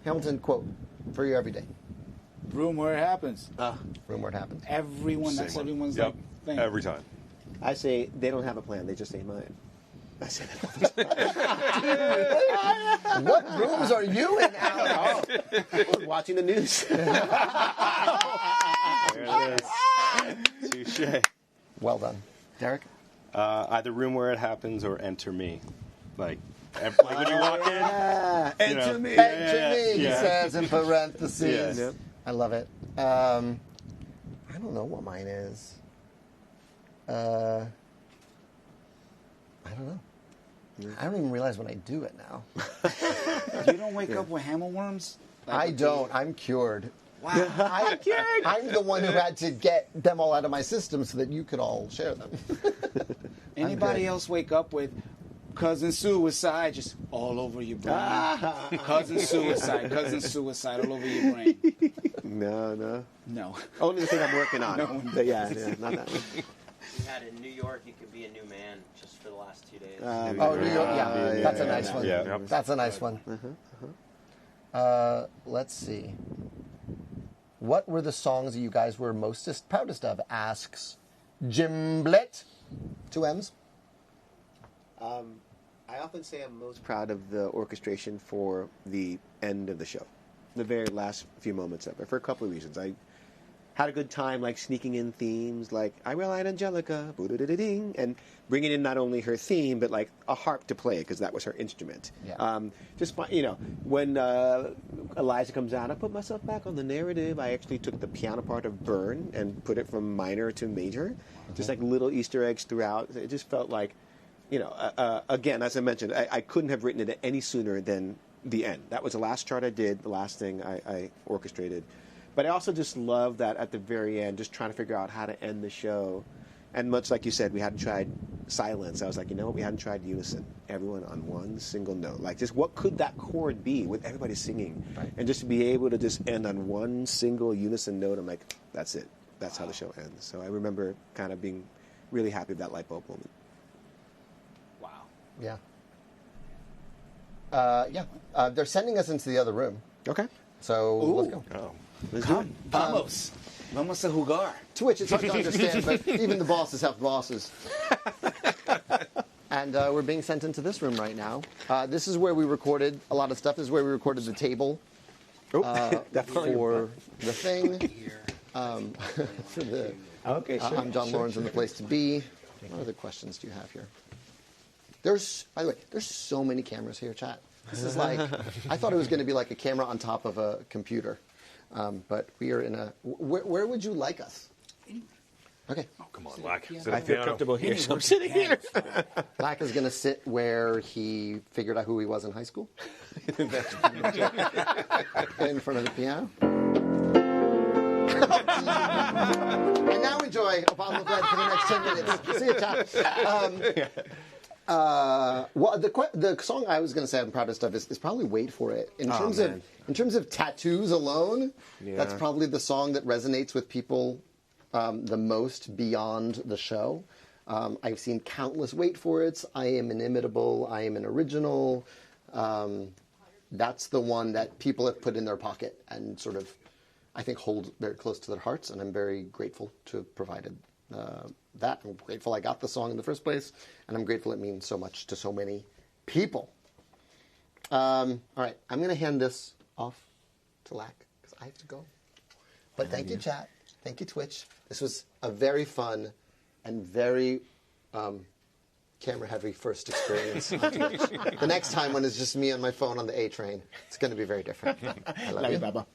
Hamilton quote for your everyday. Room where it happens. Room where it happens. Everyone, that's Same one. everyone's Yep. like thing. Every time. I say they don't have a plan. They just say mine. I say that. What rooms are you in, Alex? Watching the news. There it is. Touche. Well done. Derek? Either Room Where It Happens or Enter Me. Like when you walk in. Enter me. Enter me, he Yeah. says in parentheses. Yes. Yep. I love it. I don't know what mine is. I don't know. I don't even realize when I do it now. You don't wake up with hammer worms? I don't. I'm cured. Wow. I'm the one who had to get them all out of my system so that you could all share them. Anybody else wake up with cousin suicide just all over your brain? Cousin suicide all over your brain. No. No. Only the thing I'm working on. No. But yeah, not that one. You had in New York, you could be a new man just for the last 2 days. New York, yeah. That's a nice one. Yeah. That's a nice one. Let's see. What were the songs that you guys were most proudest of? Asks Jimblett. 2 M's. I often say I'm most proud of the orchestration for the end of the show, the very last few moments of it, for a couple of reasons. I had a good time, like, sneaking in themes like I Relied on Angelica, boo-doo-doo-doo-ding, and bringing in not only her theme, but, like, a harp to play, because that was her instrument. Yeah. When Eliza comes out, I put myself back on the narrative. I actually took the piano part of Burn and put it from minor to major, just like little Easter eggs throughout. It just felt like, again, as I mentioned, I couldn't have written it any sooner than the end. That was the last chart I did, the last thing I orchestrated. But I also just love that at the very end, just trying to figure out how to end the show. And much like you said, we hadn't tried silence. I was like, you know what? We hadn't tried unison. Everyone on one single note. Like, just what could that chord be with everybody singing? Right. And just to be able to just end on one single unison note, I'm like, that's it. That's how the show ends. So I remember kind of being really happy with that light bulb moment. Wow. Yeah. They're sending us into the other room. Okay. So let's go. Let's do it. Vamos. Vamos a jugar. Twitch, it's hard to understand, but even the bosses have bosses. And we're being sent into this room right now. This is where we recorded a lot of stuff. This is where we recorded the table for the thing. For the, okay, sure. I'm John Lawrence and the place to be. What other questions do you have here? By the way, there's so many cameras here, chat. This is like, I thought it was going to be like a camera on top of a computer. But we are in a, where would you like us? Okay. Oh, come on, Lack. I feel comfortable here, so I'm sitting here. Lack is going to sit where he figured out who he was in high school. In front of the piano. And now enjoy a bottle of bread for the next 10 minutes. See you, chat. Well, the song I was going to say I'm proudest of is probably "Wait for It." In terms of tattoos alone, that's probably the song that resonates with people the most beyond the show. I've seen countless "Wait for It's." I am inimitable. I am an original. That's the one that people have put in their pocket and sort of, I think, hold very close to their hearts. And I'm very grateful to have provided that. I'm grateful I got the song in the first place, and I'm grateful it means so much to so many people. All right, I'm going to hand this off to Lack because I have to go. But thank you, chat. Thank you, Twitch. This was a very fun and very camera-heavy first experience on Twitch. The next time when it's just me on my phone on the A train, it's going to be very different. I love you, Baba.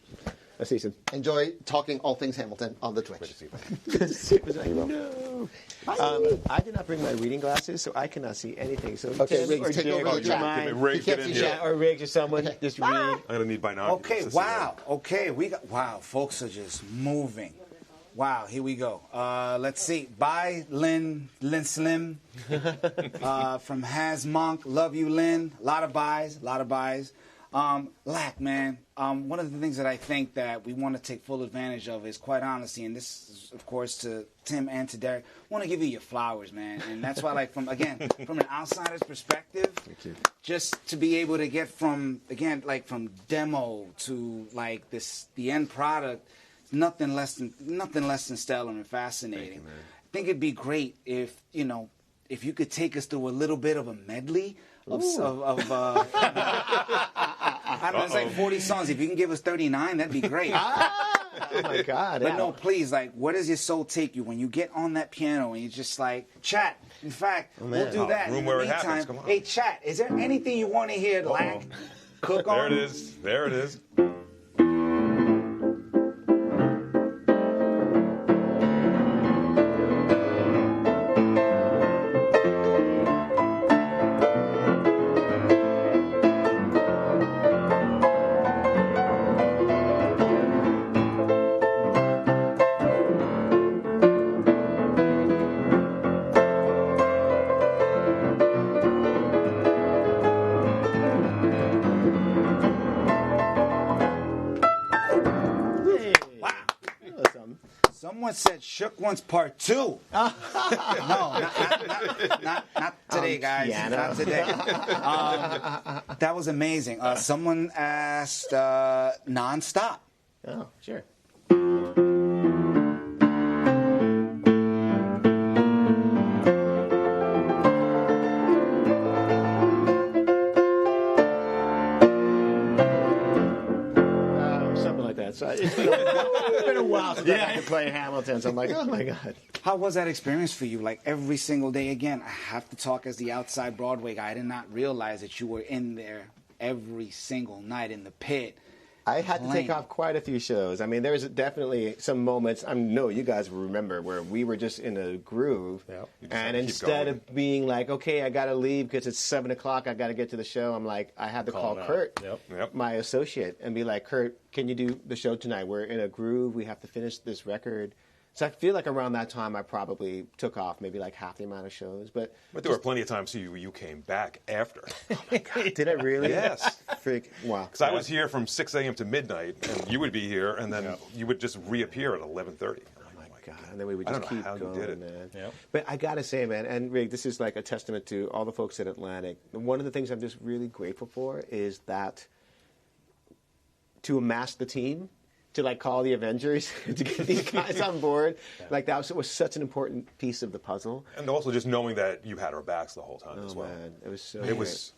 Let's see some. Enjoy talking all things Hamilton on the Twitch. No. I did not bring my reading glasses, so I cannot see anything. So okay, Tim Riggs, take over the chat. Riggs, get in here. Or Riggs or someone just read. I'm going to need binoculars. Okay, wow. Okay, wow, folks are just moving. Wow, here we go. Let's see. Bye, Lin Slim. From Has Monk. Love you, Lin. A lot of buys. Lack, man. One of the things that I think that we want to take full advantage of is, quite honestly, and this is, of course, to Tim and to Derek, I want to give you your flowers, man. And that's why, like, from an outsider's perspective, just to be able to get from demo to, like, the end product, nothing less than stellar and fascinating. You, I think it'd be great if you could take us through a little bit of a medley of I don't know, it's like 40 songs. If you can give us 39, that'd be great. Oh my God! But no, please, like, where does your soul take you when you get on that piano and you just like chat? In fact, we'll do that. Room in where the it meantime, happens. Come on. Hey, chat. Is there anything you want to hear, Lack? Cook on? There it is. Someone said Shook One's Part 2. No, not today, guys. Piano. Not today. That was amazing. Someone asked Nonstop. Oh, sure. Something like that. So it's been a while since I could play Hamilton, so I'm like, oh my God. How was that experience for you? Like, every single day, again, I have to talk as the outside Broadway guy. I did not realize that you were in there every single night in the pit. I had to take off quite a few shows. I mean, there's definitely some moments, I know you guys will remember, where we were just in a groove. Yep. And instead of being like, okay, I got to leave because it's 7 o'clock, I got to get to the show, I'm like, I had to call Kurt, my associate, and be like, Kurt, can you do the show tonight? We're in a groove. We have to finish this record. So I feel like around that time I probably took off maybe like half the amount of shows. But there were plenty of times you came back after. Oh my God. Did it really? Yes. Freak. Wow. Because I was here from 6 a.m. to midnight, and you would be here, and then you would just reappear at 11:30. Oh my God. And then we would just keep how going, you did it. man. Yep. But I got to say, man, and Rig, this is like a testament to all the folks at Atlantic. One of the things I'm just really grateful for is that to amass the team to like call the Avengers to get these guys on board. Like that was such an important piece of the puzzle. And also just knowing that you had our backs the whole time as well. Man, it was so. It was,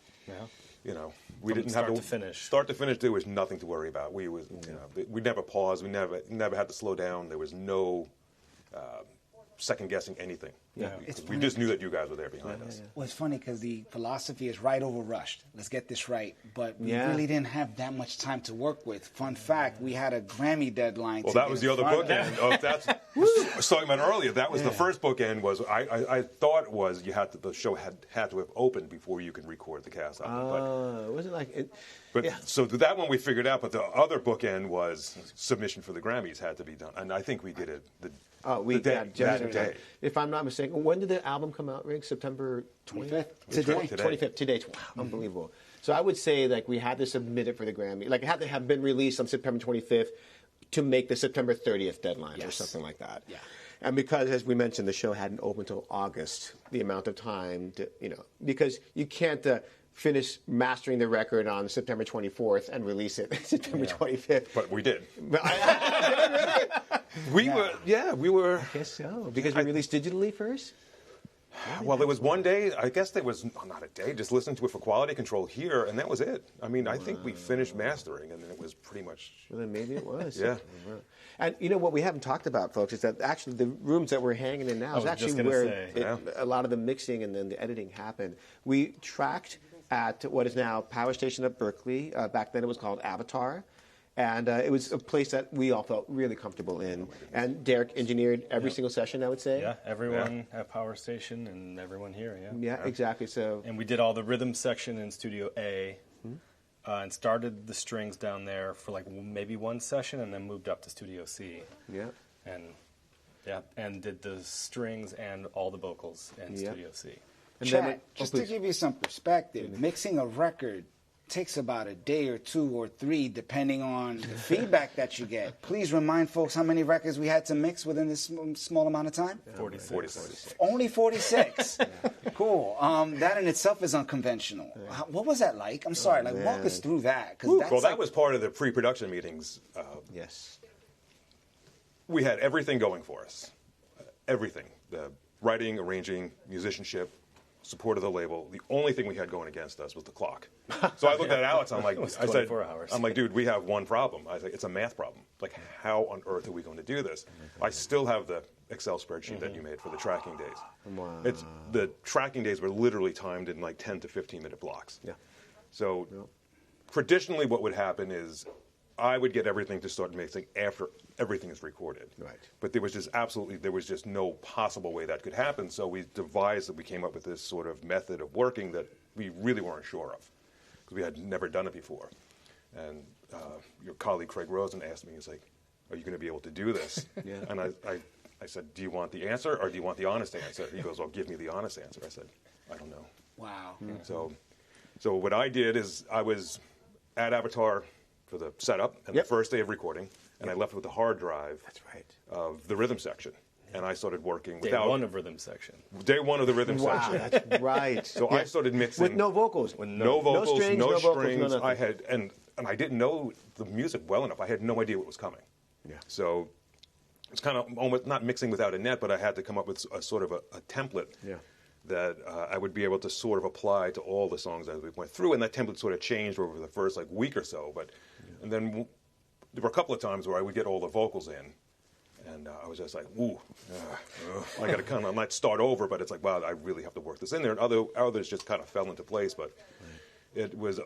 you know, we didn't have start to finish. Start to finish, there was nothing to worry about. We never paused. We never had to slow down. There was no second guessing anything. Yeah. We just knew that you guys were there behind us. Well, it's funny because the philosophy is right over rushed. Let's get this right. But we Yeah. really didn't have that much time to work with. Fun fact, we had a Grammy deadline. Well, to that get was in the other front of. bookend. I was talking about earlier. That was the first bookend. Was I thought it was you had to, the show had to have opened before you could record the cast album. It wasn't like it. But so that one we figured out. But the other bookend was submission for the Grammys had to be done, and I think we did it. We the day, got that day. If I'm not mistaken, when did the album come out, Rick? September 25th? Today. 25th, today. Wow, unbelievable. So I would say like we had to submit it for the Grammy. Like it had to have been released on September 25th to make the September 30th deadline or something like that. Yeah. And because, as we mentioned, the show hadn't opened until August, the amount of time to, because you can't finish mastering the record on September 24th and release it September 25th. But we did. But We were. I guess so. Because we released digitally first? Well, there was one day, I guess there was, not a day, just listening to it for quality control here, and that was it. I mean, I think we finished mastering, and then it was pretty much... Well, then maybe it was. Yeah. And what we haven't talked about, folks, is that actually the rooms that we're hanging in now is actually where a lot of the mixing and then the editing happened. We tracked at what is now Power Station at Berkeley. Back then it was called Avatar. And it was a place that we all felt really comfortable in. And Derek engineered every single session, I would say. Yeah, everyone at Power Station and everyone here, Yeah, exactly. So. And we did all the rhythm section in Studio A and started the strings down there for like maybe one session and then moved up to Studio C. Yeah. And did the strings and all the vocals in Studio C. And Chat, just to give you some perspective, mixing a record takes about a day or 2 or 3, depending on the feedback that you get. Please remind folks how many records we had to mix within this small amount of time. 46. Only 46. Cool. That in itself is unconventional. What was that like? I'm sorry. Walk us through that. Well, that was part of the pre-production meetings. Yes. We had everything going for us. Everything. The writing, arranging, musicianship, support of the label. The only thing we had going against us was the clock. So I looked at Alex. I'm like, I said, hours. I'm like, dude, we have one problem. I said, it's a math problem. Like, how on earth are we going to do this? I still have the Excel spreadsheet that you made for the tracking days. Wow. The tracking days were literally timed in like 10 to 15 minute blocks. Yeah. So traditionally, what would happen is I would get everything to start mixing after everything is recorded. Right. But there was just no possible way that could happen. So we came up with this sort of method of working that we really weren't sure of because we had never done it before. And your colleague Craig Rosen asked me, he's like, "Are you going to be able to do this?" Yeah. And I said, "Do you want the answer or do you want the honest answer?" He goes, "Well, give me the honest answer." I said, "I don't know." Wow. So what I did is I was at Avatar for the setup and the first day of recording, and I left with the hard drive of the rhythm section. And I started working Day one of rhythm section. Day one of the rhythm section. That's right. So I started mixing. With no vocals. No vocals, no strings. No I had, and I didn't know the music well enough. I had no idea what was coming. Yeah. So it's kind of almost not mixing without a net, but I had to come up with a sort of a template that I would be able to sort of apply to all the songs as we went through. And that template sort of changed over the first week or so. And then there were a couple of times where I would get all the vocals in, and I was just like, "Ooh, I got to kind of not start over," but it's like, "Wow, I really have to work this in there." And others just kind of fell into place, but it was a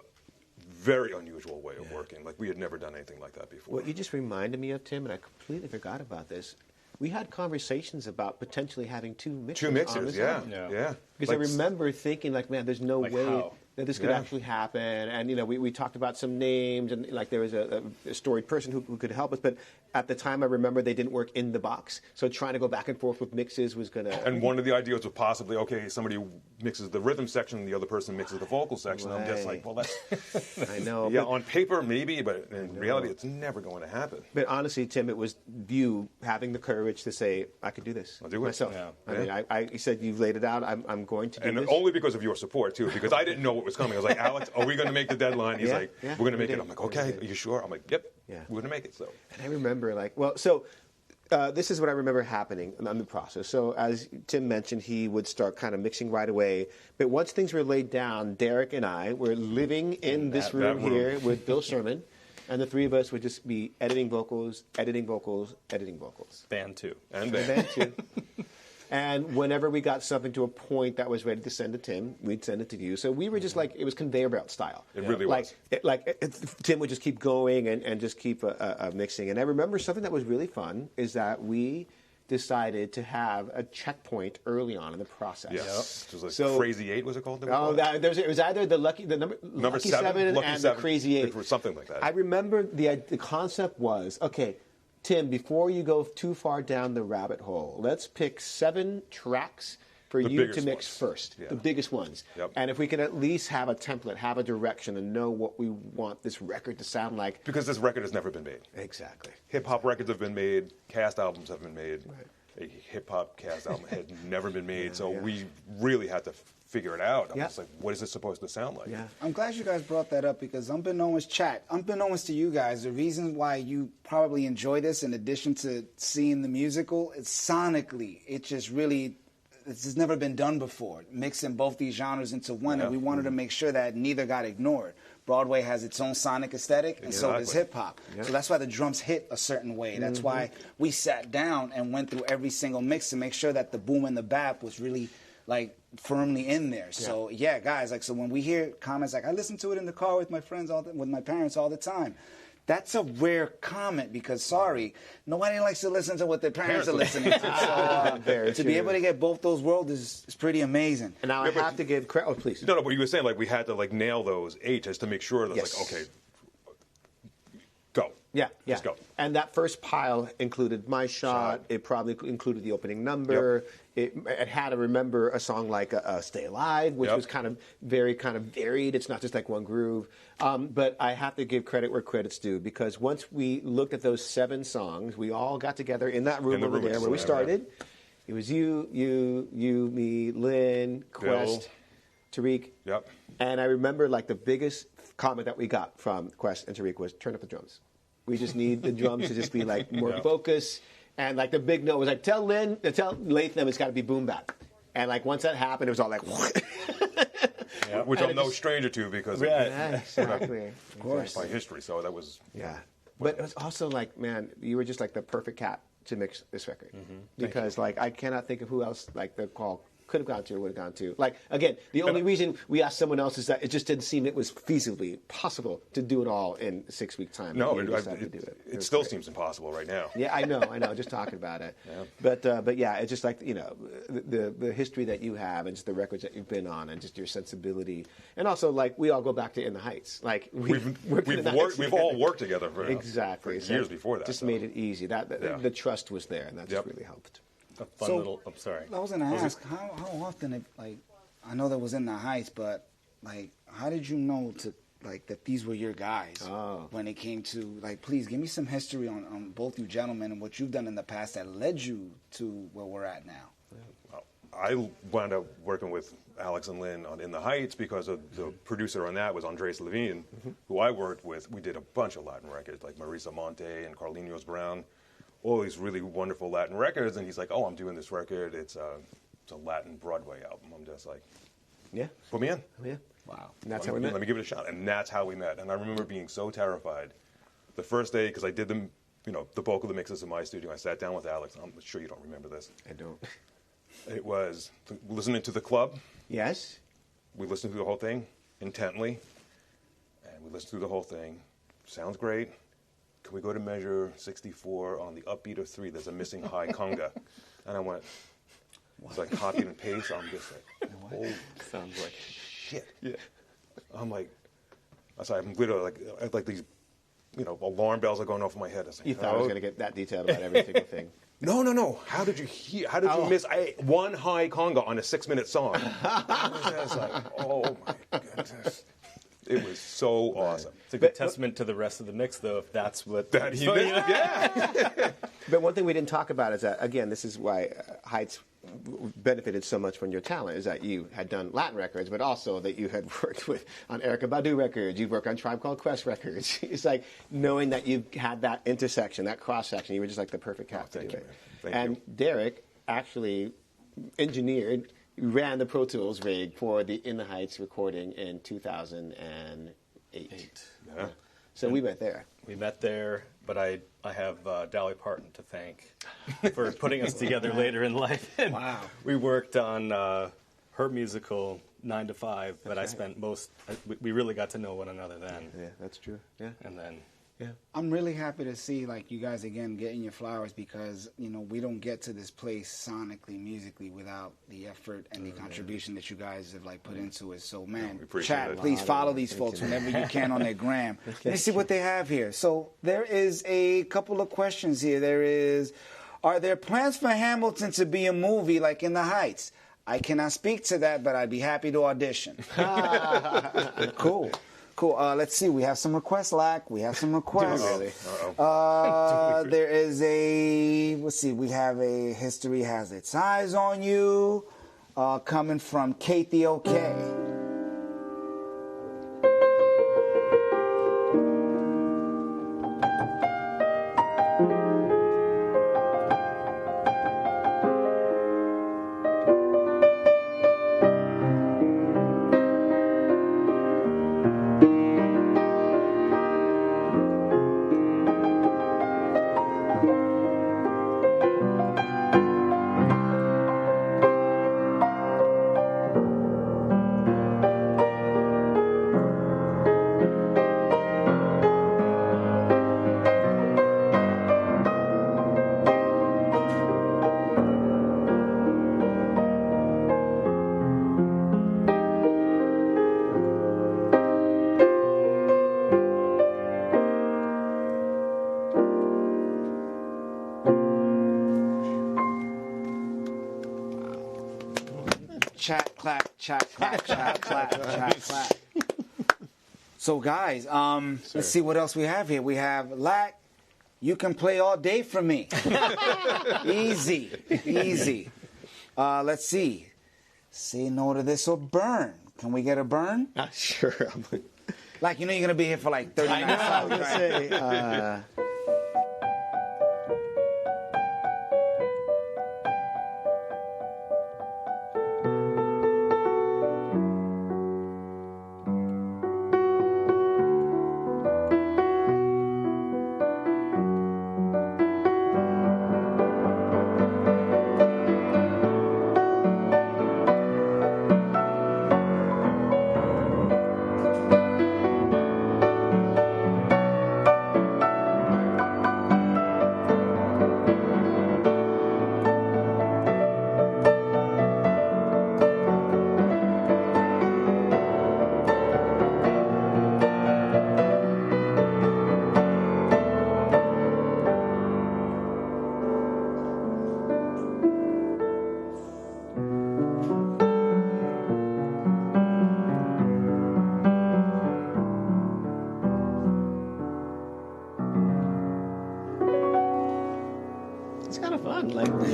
very unusual way of working. Like we had never done anything like that before. What you just reminded me of, Tim, and I completely forgot about this. We had conversations about potentially having two mixers. Two mixers, yeah. Because I remember thinking, man, there's no way how? that this could actually happen. And we talked about some names, and there was a storied person who could help us. But at the time, I remember they didn't work in the box. So trying to go back and forth with mixes was going to. And one of the ideas was possibly, okay, somebody mixes the rhythm section, the other person mixes the vocal section. Right. I'm just like, well, that's. I know. Yeah, on paper maybe, but in reality, it's never going to happen. But honestly, Tim, it was you having the courage to say, I could do this. I'll do it myself. Yeah. I mean, you said you've laid it out. I'm going to do and this. only because of your support, too, because I didn't know what was coming. I was like, "Alex, are we going to make the deadline?" He's like, "We're going to make it." I'm like, "Okay, are you sure?" I'm like, "Yep." we wouldn't make it. So, and I remember this is what I remember happening in the process. So as Tim mentioned, he would start kind of mixing right away. But once things were laid down, Derek and I were living in this room here with Bill Sherman. And the three of us would just be editing vocals, editing vocals, editing vocals. Band 2. and Band 2. And whenever we got something to a point that was ready to send to Tim, we'd send it to you. So we were just like, it was conveyor belt style. It really was. Tim would just keep going and just keep mixing. And I remember something that was really fun is that we decided to have a checkpoint early on in the process. Yes. It was like Crazy 8, was it called? It was either the Lucky 7 and the Crazy 8. Or something like that. I remember the concept was, okay, Tim, before you go too far down the rabbit hole, let's pick 7 tracks for you to mix first, the biggest ones. Yep. And if we can at least have a template, have a direction, and know what we want this record to sound like. Because this record has never been made. Exactly. Hip-hop records have been made. Cast albums have been made. Right. A hip-hop cast album had never been made. We really had to figure it out. I'm just like, what is it supposed to sound like? Yeah. I'm glad you guys brought that up because unbeknownst to you guys, the reason why you probably enjoy this, in addition to seeing the musical, is sonically, it just really, this has never been done before, mixing both these genres into one, and we wanted to make sure that neither got ignored. Broadway has its own sonic aesthetic, and so does hip-hop. Yep. So that's why the drums hit a certain way. That's why we sat down and went through every single mix to make sure that the boom and the bap was really like firmly in there. So yeah, guys, like, so when we hear comments like, I listen to it in the car with my friends with my parents all the time. That's a rare comment because, sorry, nobody likes to listen to what their parents are listening to. So to be able to get both those worlds is pretty amazing. And now I have to give credit. Oh, please. No, but you were saying like we had to like nail those 8 just to make sure that like, okay, go. Yeah, Just go. And that first pile included My Shot. It probably included the opening number. Yep. It had to remember a song like Stay Alive, which was kind of varied. It's not just like one groove. But I have to give credit where credit's due because once we looked at those 7 songs, we all got together in that room over there where we started. It was you, me, Lynn, Quest, Tariq. Yep. And I remember like the biggest comment that we got from Quest and Tariq was turn up the drums. We just need the drums to just be like more focus. And like the big note was like, tell Latham it's got to be boom bap. And like once that happened, it was all like, which I'm no stranger to because exactly. Of course, by history. So that was But it was also like, man, you were just like the perfect cat to mix this record because like I cannot think of who else like the call could have gone to or would have gone to. Like, again, the only reason we asked someone else is that it just didn't seem it was feasibly possible to do it all in 6 weeks' time. No, it still seems impossible right now. Yeah, I know, just talking about it. But yeah, it's just like, you know, the history that you have and just the records that you've been on and just your sensibility. And also, like, we all go back to In the Heights. Like, we've all worked together for years before that. Just made it easy. The trust was there, and that just really helped. A fun little. I'm sorry. I was going to ask how often I know that was In the Heights, but like how did you know that these were your guys when it came to like please give me some history on both you gentlemen and what you've done in the past that led you to where we're at now. Well, I wound up working with Alex and Lynn on In the Heights because of the producer on that was Andres Levine, who I worked with. We did a bunch of Latin records like Marisa Monte and Carlinhos Brown. All these really wonderful Latin records, and he's like, "Oh, I'm doing this record. It's a Latin Broadway album." I'm just like, "Yeah, put me in." Yeah, wow. And that's how we met. Let me give it a shot, and that's how we met. And I remember being so terrified the first day because I did them, the bulk of the mixes in my studio. I sat down with Alex. I'm sure you don't remember this. I don't. It was listening to the club. Yes. We listened to the whole thing intently, and we listened through the whole thing. Sounds great. Can we go to measure 64 on the upbeat of 3? There's a missing high conga. And I went, it's like copy and paste. I'm just like, oh, sounds like shit. Yeah. I'm like, I'm literally like these, alarm bells are going off in my head. I was like, you thought I was going to get that detailed about every single thing. No. How did you miss one high conga on a 6-minute song? I was like, oh my goodness. It was so awesome. It's a good testament to the rest of the mix, though, if that's what he did. Yeah. But one thing we didn't talk about is that, again, this is why Heights benefited so much from your talent is that you had done Latin records, but also that you had worked on Erykah Badu records, you've worked on Tribe Called Quest records. It's like knowing that you had that intersection, that cross-section, you were just like the perfect cat to do it. And Derek actually ran the Pro Tools rig for the In the Heights recording in 2008. Yeah. So we met there. We met there, but I have Dolly Parton to thank for putting us together later in life. And Wow. We worked on her musical 9 to 5, but I spent we really got to know one another then. Yeah, that's true. Yeah. And then I'm really happy to see like you guys again getting your flowers because we don't get to this place sonically, musically without the effort and the contribution that you guys have like put into it. So man, appreciate chat, it. please follow these folks whenever you can on their gram. Let me see what they have here. So there is a couple of questions here. Are there plans for Hamilton to be a movie like In the Heights? I cannot speak to that, but I'd be happy to audition. Cool. Let's see. We have some requests, Lac. We have some requests. There is let's see. We have a History Has Its Eyes on You coming from Kate the OK. Chat, clap, chat, clap, chat, clap, chat, clap. So, guys, let's see what else we have here. We have Lac. You can play all day for me. Easy. Let's see. Say no to this or burn. Can we get a burn? Sure. Like, you're going to be here for like 39 hours. I was going to say...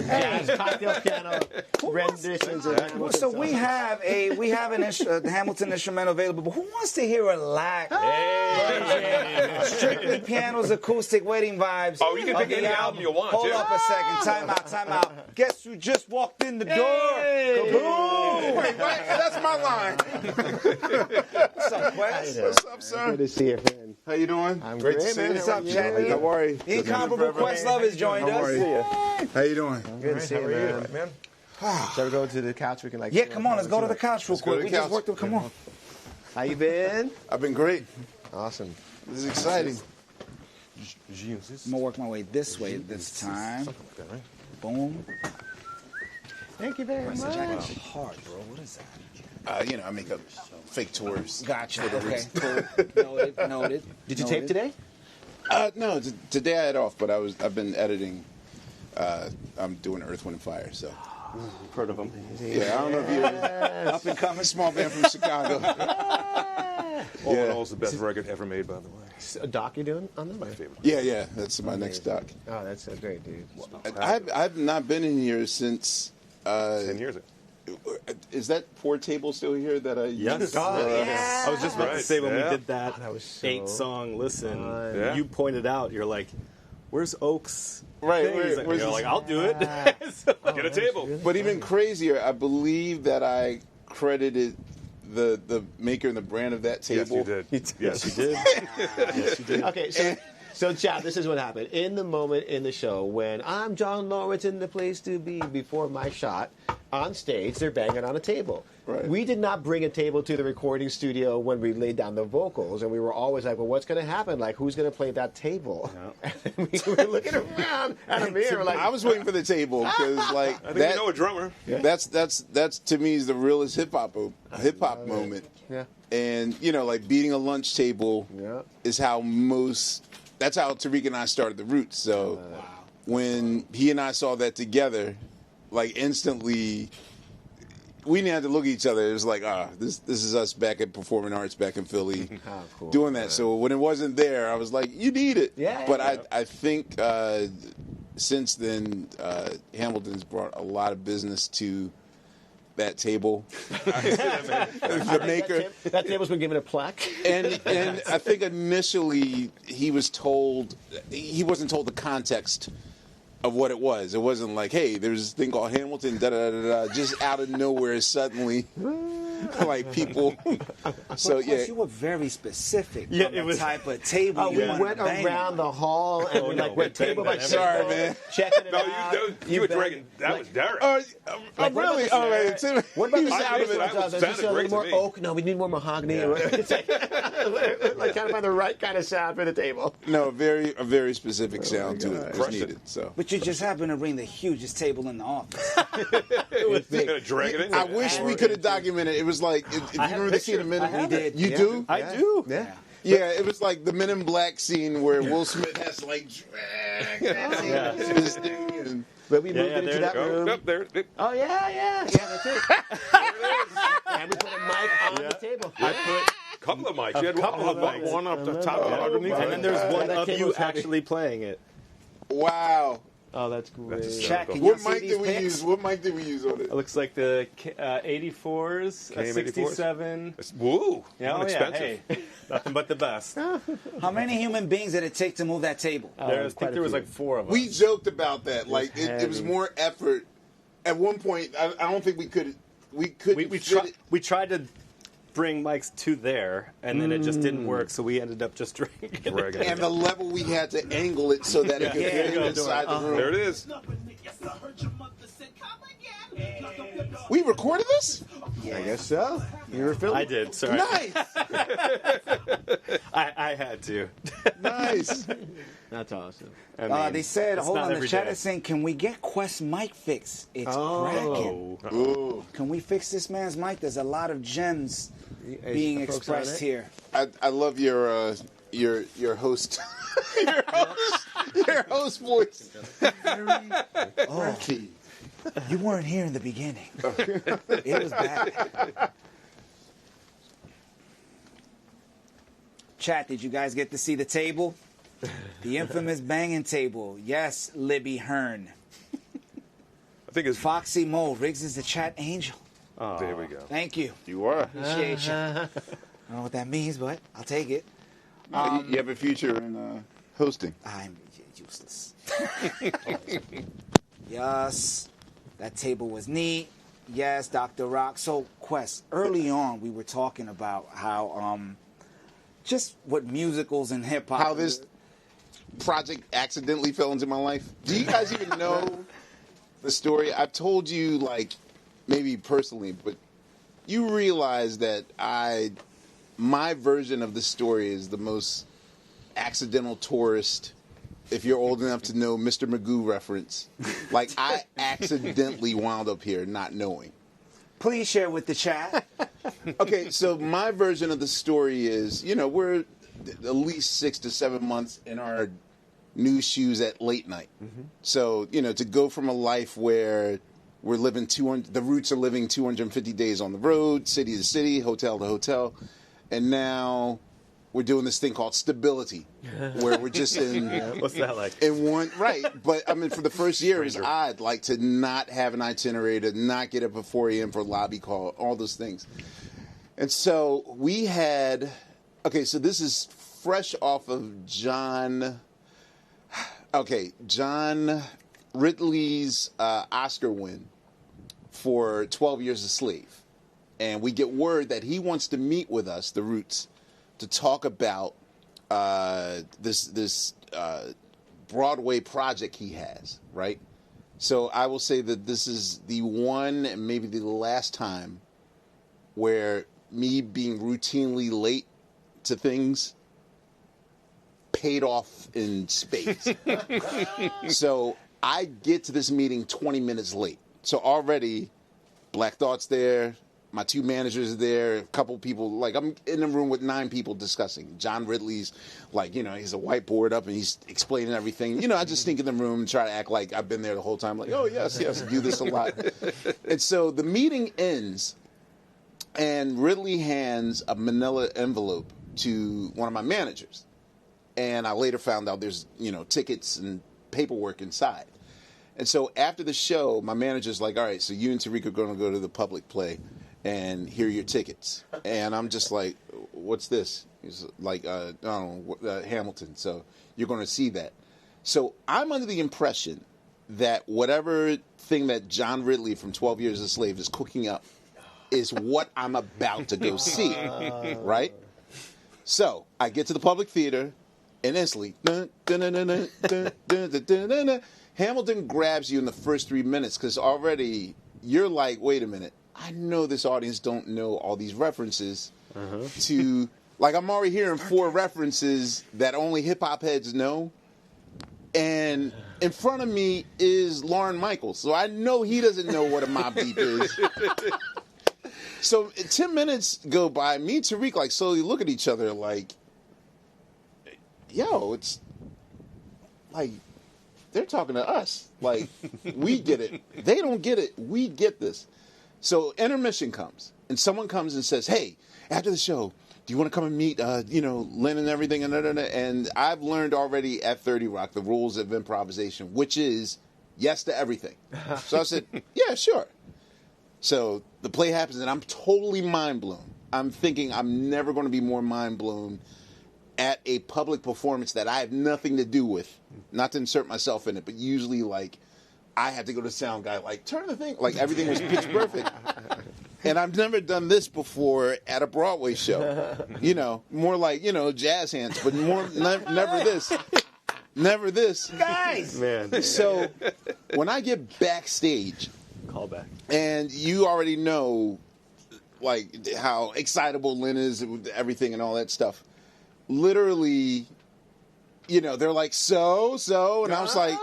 jazz cocktail piano renditions of Hamilton So songs. we have an Hamilton instrumental available. But who wants to hear a Lac version? Strictly pianos, acoustic, wedding vibes. Oh, you can pick any album you want. Hold too. up a second. Time out. Guess who just walked in the door? Kaboom! Wait, that's my line. What's up, Quest? What's up, sir? Good to see you, friend. How you doing? I'm Great great, to see man. you. What's up, Chad? How are you? The incomparable Questlove has joined How are us. you? How you doing? Good to see you, man. Shall we go to the couch? We can Yeah, come on. Let's go to the couch real Let's go to quick. the We just couch. worked. Come on. How you been? I've been great. Awesome. This is exciting. I'm gonna work my way this way this time. Boom. Thank you very much. That's hard, bro. What is that? I make up fake tours. Gotcha. Okay. Cool. Noted. Did you tape today? No, today I had off, but I've been editing. I'm doing Earth, Wind, and Fire. So Heard of them. yeah, I don't know if you're up and coming small band from Chicago. All in all, it's the best record ever made, by the way. A doc you doing on them? My favorite. Yeah, that's my next doc. Oh, that's great, dude. I've not been in here since 10 years ago. Is that poor table still here that I Yes. used? I was just about to say when we did that, That was so 8-song listen, Yeah. you pointed out, you're like, where's Oak's Right, thing? He's like, where's you're his- like, I'll do it. So- Get a table. But even crazier, I believe that I credited the maker and the brand of that Yes, table. you did. Yes, you did. Yes, you did. Okay, so Chad, this is what happened. In the moment in the show when I'm John Lawrence in the place to be before my shot, on stage, they're banging on a table. Right. We did not bring a table to the recording studio when we laid down the vocals, and we were always like, well, what's going to happen? Like, who's going to play that table? And we were looking around at a mirror like, I was waiting for the table because, like, I think you know a drummer. that's to me is the realest hip hop moment. yeah. And like beating a lunch table Yeah. is how that's how Tariq and I started the Roots. So when he and I saw that together, like instantly, we didn't have to look at each other. It was like, this is us back at Performing Arts back in Philly Cool. doing that. So when it wasn't there, I was like, you need it. Yeah, But yeah. I think since then, Hamilton's brought a lot of business to that table. The maker. That table's been given a plaque. And I think initially he wasn't told the context of what it was. It wasn't like, hey, there's this thing called Hamilton, da da da da, just out of nowhere suddenly, like people. So Plus, yeah, you were very specific. Yeah, on it the was- type of table We you wanted went to bang around on. the hall and we no, like went we table by banged table, Sorry, man. checking it No, out. you were bang- dragging. That was Derek. I'm what about really. the Oh, man, snare? What about he the was out of sound? it. That Does sounded it great to more me. oak? No, we need more mahogany. It's like trying to find the right kind of sound for the table. No, a very specific sound to it was Crushed it. needed. So But you just happened to bring the hugest table in the office. It was big. Gonna drag it in. I wish we could have documented. It was like, if you remember the scene in Men in We did. You do? I do. Yeah. Yeah, it was like the Men in Black scene where Will Smith has to like drag that thing. But we moved yeah, it into there that you go. room. Up there. Oh yeah, that's it. And we put a mic on the table. I put A couple of mics. You had couple of mics. one up the top, one underneath. and then there's one that of table you was heavy. actually playing it. Wow. Oh, that's great. Chat, can you What see mic these did we pics? use? What mic did we use on it? It looks like the 84s, a KM84s? 67. Woo! Yeah, Not oh, yeah, expensive. hey, nothing but the best. How many human beings did it take to move that table? I quite think a there was few. like 4 of us. We joked about that. Like it was heavy. more effort. At one point, I don't think we couldn't we, fit it. we tried to bring mics to there, and then it just didn't work, so we ended up just drinking. Dragging it. And the level we had to angle it so that it could Yeah, fit yeah, inside the room. There it is. We recorded this? I guess so. You were filming. I did, sorry. Nice. I had to. Nice. That's awesome. I mean, They said, it's hold not on, the every chat day. is saying, can we get Quest mic fixed? It's cracking. Oh. Ooh. Can we fix this man's mic? There's a lot of gems being folks expressed on it? here. I love your host your host voice. Oh, you weren't here in the beginning. It was bad. Chat, did you guys get to see the table? The infamous banging table. Yes, Libby Hearn. I think it's. Foxy Mo, Riggs is the chat angel. There we go. Thank you. You are. Appreciate you. I don't know what that means, but I'll take it. You have a future in hosting. I'm useless. Yes, that table was neat. Yes, Dr. Rock. So, Quest, early on we were talking about how just what musicals and hip hop. How this project accidentally fell into my life. Do you guys even know the story? I've told you, like, maybe personally, but you realize that my version of the story is the most accidental tourist. If you're old enough to know Mr. Magoo reference, like I accidentally wound up here not knowing. Please share with the chat. Okay, so my version of the story is, we're at least 6 to 7 months in our new shoes at late night. Mm-hmm. So, to go from a life where we're living the Roots are living 250 days on the road, city to city, hotel to hotel, and now we're doing this thing called stability, where we're just in. What's that like? In one, right. But, I mean, for the first year, it's odd, like, to not have an itinerary, to not get up at 4 a.m. for a lobby call, all those things. And so we had, okay, so this is fresh off of John Ridley's Oscar win for 12 Years a Slave. And we get word that he wants to meet with us, the Roots, to talk about this Broadway project he has, right? So I will say that this is the one and maybe the last time where me being routinely late to things paid off in spades. So I get to this meeting 20 minutes late. So already Black Thought's there, my two managers are there, a couple people, like I'm in a room with 9 people discussing. John Ridley's like, you know, he's a whiteboard up and he's explaining everything. You know, I just sneak in the room and try to act like I've been there the whole time. Like, oh, yes, do this a lot. And so the meeting ends and Ridley hands a manila envelope to one of my managers. And I later found out there's, you know, tickets and paperwork inside. And so after the show, my manager's like, all right, so you and Tariq are going to go to the public play and here are your tickets. And I'm just like, what's this? He's like, I don't know, Hamilton. So you're going to see that. So I'm under the impression that whatever thing that John Ridley from 12 Years a Slave is cooking up is what I'm about to go see, right? So I get to the public theater, and instantly, Hamilton grabs you in the first 3 minutes because already you're like, wait a minute, I know this audience don't know all these references to, like I'm already hearing 4 references that only hip-hop heads know. And in front of me is Lauren Michaels, so I know he doesn't know what a Mobb Deep is. So 10 minutes go by, me and Tariq like slowly look at each other like, yo, it's like they're talking to us. Like, we get it. They don't get it. We get this. So intermission comes, and someone comes and says, hey, after the show, do you want to come and meet, Lin and everything? And I've learned already at 30 Rock the rules of improvisation, which is yes to everything. So I said, yeah, sure. So the play happens, and I'm totally mind blown. I'm thinking I'm never going to be more mind blown at a public performance that I have nothing to do with. Not to insert myself in it, but usually, like, I have to go to the sound guy, like, turn the thing. Like, everything was pitch perfect. And I've never done this before at a Broadway show. You know, more like, jazz hands, but never this. Never this. Guys! Man. So when I get backstage, Callback. and you already know, like, how excitable Lin is with everything and all that stuff. Literally, they're like, so, and I was like,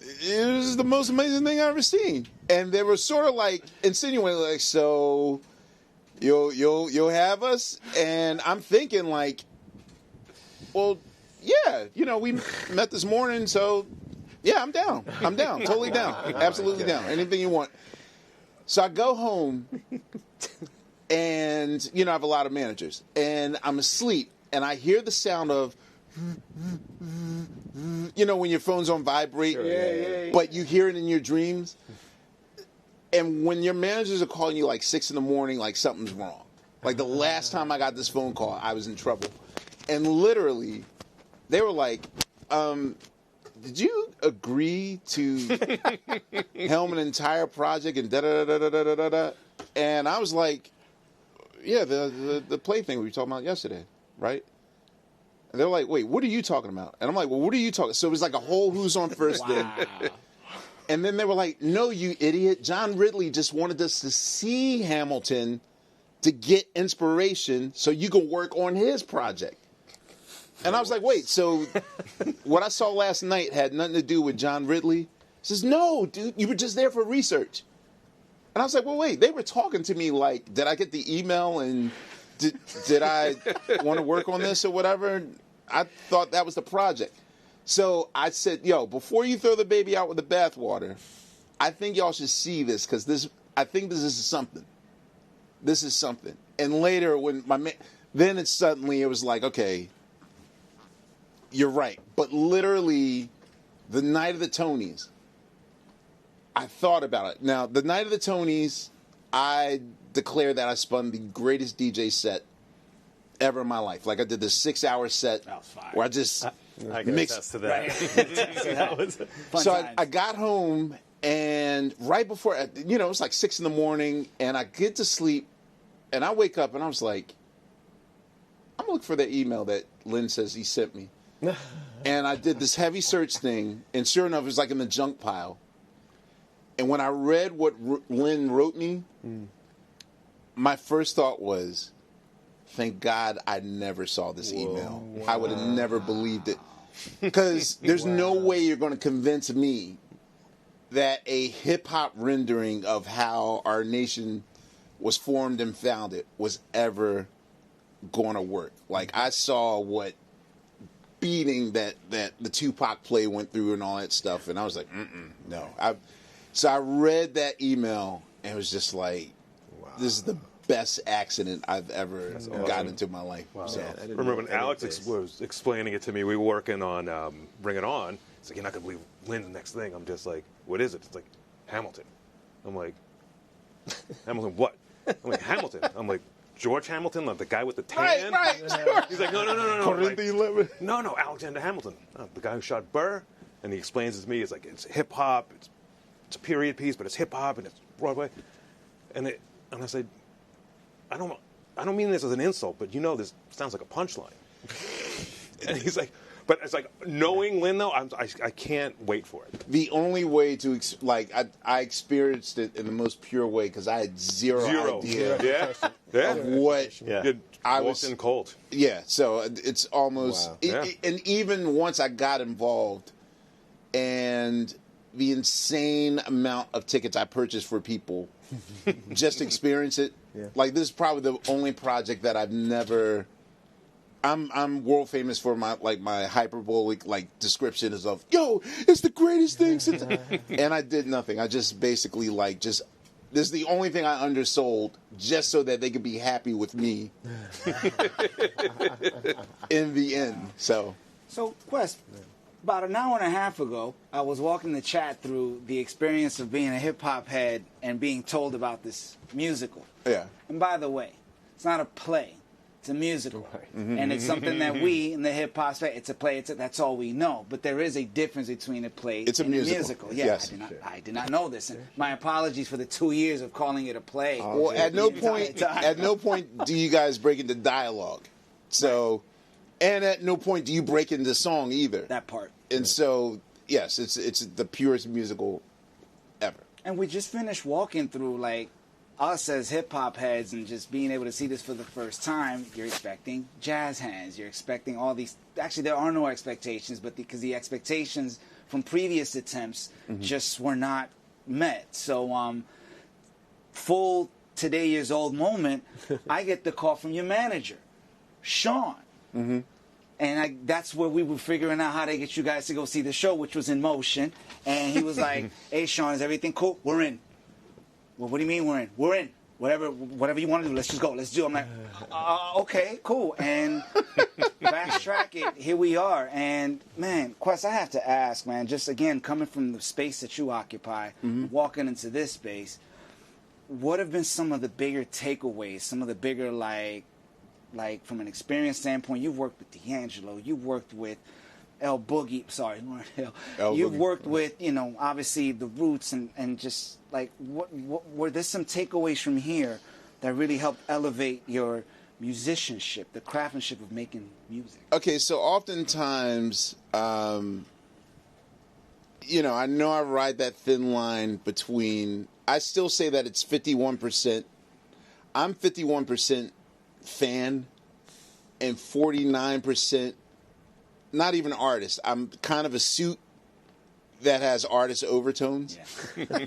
it was the most amazing thing I've ever seen. And they were sort of like insinuating, like, so you'll have us? And I'm thinking, like, well, yeah, we met this morning, so yeah, I'm down. Totally down. Absolutely down. Anything you want. So I go home, and, I have a lot of managers, and I'm asleep, and I hear the sound of, when your phone's on vibrate, Sure. but you hear it in your dreams. And when your managers are calling you like 6 in the morning, like something's wrong. Like the last time I got this phone call, I was in trouble. And literally, they were like, did you agree to helm an entire project and da-da-da-da-da-da-da? And I was like, yeah, the play thing we were talking about yesterday, right? And they're like, wait, what are you talking about? And I'm like, well, what are you talking? So it was like a whole who's on first day. And then they were like, no, you idiot. John Ridley just wanted us to see Hamilton to get inspiration so you can work on his project. And I was like, wait, so what I saw last night had nothing to do with John Ridley? He says, no, dude, you were just there for research. And I was like, well, wait, they were talking to me like, did I get the email and did I want to work on this or whatever? I thought that was the project. So I said, yo, before you throw the baby out with the bathwater, I think y'all should see this because I think this is something. This is something. And later when then it was like, okay, you're right. But literally, the night of the Tonys, I thought about it. Now, the night of the Tonys, I declared that I spun the greatest DJ set ever in my life. Like, I did this 6-hour set where I just I can mixed. attest to that. That was So I got home, and right before, it was like 6 in the morning, and I get to sleep, and I wake up, and I was like, I'm looking for that email that Lin says he sent me. And I did this heavy search thing, and sure enough, it was like in the junk pile. And when I read what Lin wrote me, my first thought was, thank God I never saw this email. Wow. I would have never believed it. Because there's no way you're going to convince me that a hip-hop rendering of how our nation was formed and founded was ever going to work. Like, I saw what beating that the Tupac play went through and all that stuff, and I was like, no. So I read that email, and it was just like, this is the best accident I've ever gotten into in my life. Wow. So. I remember when Alex was explaining it to me, we were working on Bring It On. It's like, you're not going to believe Lin's next thing. I'm just like, what is it? It's like, Hamilton. I'm like, Hamilton what? I'm like, Hamilton. I'm like, George Hamilton, like the guy with the tan? Right. He's like, no. Like, 11. no, Alexander Hamilton. The guy who shot Burr. And he explains it to me, it's like, it's hip-hop, it's a period piece, but it's hip-hop, and it's Broadway. And I said, I don't mean this as an insult, but this sounds like a punchline. And he's like, but it's like, knowing Lin, though, I can't wait for it. The only way to, I experienced it in the most pure way because I had zero idea of what I was in cold. Yeah, so it's almost, and even once I got involved and the insane amount of tickets I purchased for people just to experience it. Yeah. Like, this is probably the only project that I've never. I'm world famous for my hyperbolic description is of, yo, it's the greatest thing since. And I did nothing. I just basically this is the only thing I undersold just so that they could be happy with me in the end. So Quest. About an hour and a half ago, I was walking the chat through the experience of being a hip-hop head and being told about this musical. Yeah. And by the way, it's not a play. It's a musical. Mm-hmm. And it's something that we in the hip-hop space, it's a play, that's all we know. But there is a difference between a play and a musical. Yeah, yes. I did not know this. And my apologies for the 2 years of calling it a play. Well, at no point do you guys break into dialogue. So, and at no point do you break into song either. That part. And so, yes, it's the purest musical ever. And we just finished walking through, us as hip-hop heads and just being able to see this for the first time. You're expecting jazz hands. You're expecting all these. Actually, there are no expectations, but because the expectations from previous attempts just were not met. So, full today years old moment, I get the call from your manager, Sean. Mm-hmm. And that's where we were figuring out how to get you guys to go see the show, which was in motion. And he was like, hey, Sean, is everything cool? We're in. Well, what do you mean we're in? We're in. Whatever you want to do, let's just go. Let's do it. I'm like, okay, cool. And fast track it. Here we are. And, man, Quest, I have to ask, man, just, again, coming from the space that you occupy, walking into this space, what have been some of the bigger takeaways, some of the bigger, from an experience standpoint? You've worked with D'Angelo. You've worked with You've worked with, obviously the Roots and just what were there some takeaways from here that really helped elevate your musicianship, the craftsmanship of making music? Okay, so oftentimes, I know I ride that thin line between. I still say that it's 51%. I'm 51% fan and 49%. Not even artist. I'm kind of a suit that has artist overtones. Yeah.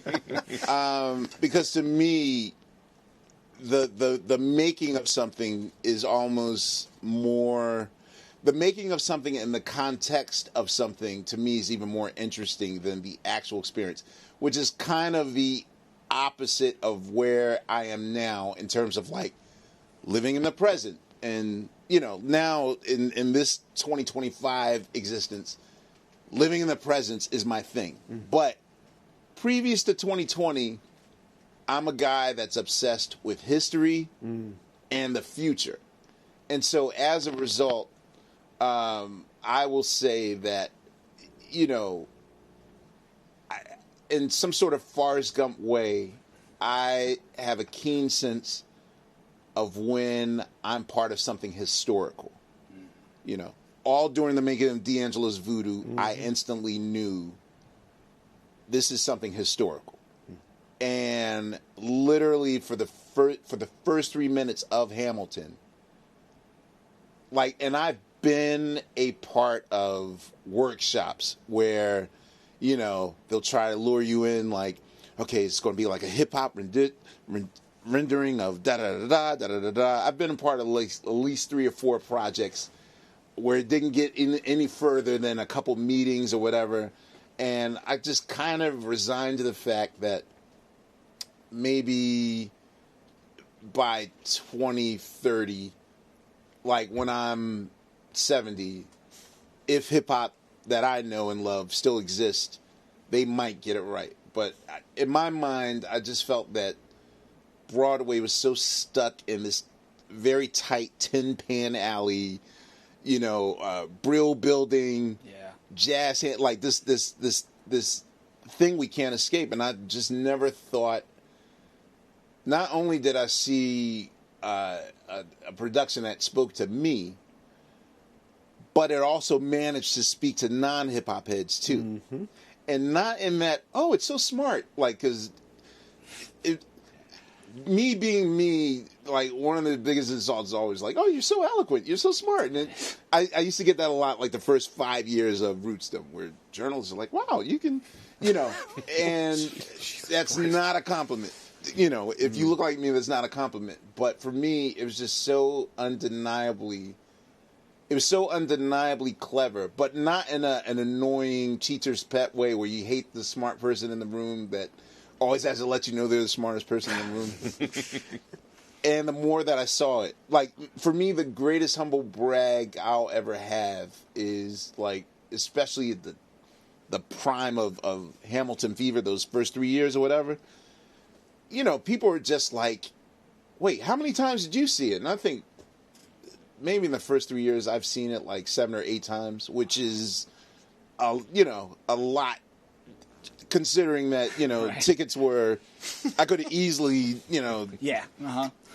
Because to me, the making of something is almost more. The making of something and the context of something to me is even more interesting than the actual experience, which is kind of the opposite of where I am now in terms of living in the present. and now in this 2025 existence, living in the present is my thing. But previous to 2020, I'm a guy that's obsessed with history and the future. And so as a result, I will say that, in some sort of Forrest Gump way, I have a keen sense of when I'm part of something historical. All during the making of D'Angelo's Voodoo, I instantly knew this is something historical. And literally for the first 3 minutes of Hamilton, and I've been a part of workshops where, they'll try to lure you in okay, it's going to be like a hip hop rendering of da da da da da da da. I've been a part of at least 3 or 4 projects where it didn't get any further than a couple meetings or whatever, and I just kind of resigned to the fact that maybe by 2030, when I'm 70, if hip hop that I know and love still exists, they might get it right. But in my mind, I just felt that Broadway was so stuck in this very tight tin pan alley, Brill building, jazz hand, this thing we can't escape. And I just never thought. Not only did I see a production that spoke to me, but it also managed to speak to non-hip hop heads too, and not in that it's so smart, because me being me, one of the biggest insults is always you're so eloquent, you're so smart, and I used to get that a lot, the first 5 years of Rootsdom, where journalists are like, wow, you can, and that's not a compliment. If you look like me, that's not a compliment. But for me, it was just so undeniably clever, but not in an annoying teacher's pet way where you hate the smart person in the room that always has to let you know they're the smartest person in the room. And the more that I saw it, for me, the greatest humble brag I'll ever have is especially at the prime of Hamilton fever, those first 3 years or whatever. People are just wait, how many times did you see it? And I think maybe in the first 3 years I've seen it 7 or 8 times, which is, a lot, considering that, Right. tickets were, I could have easily, Yeah.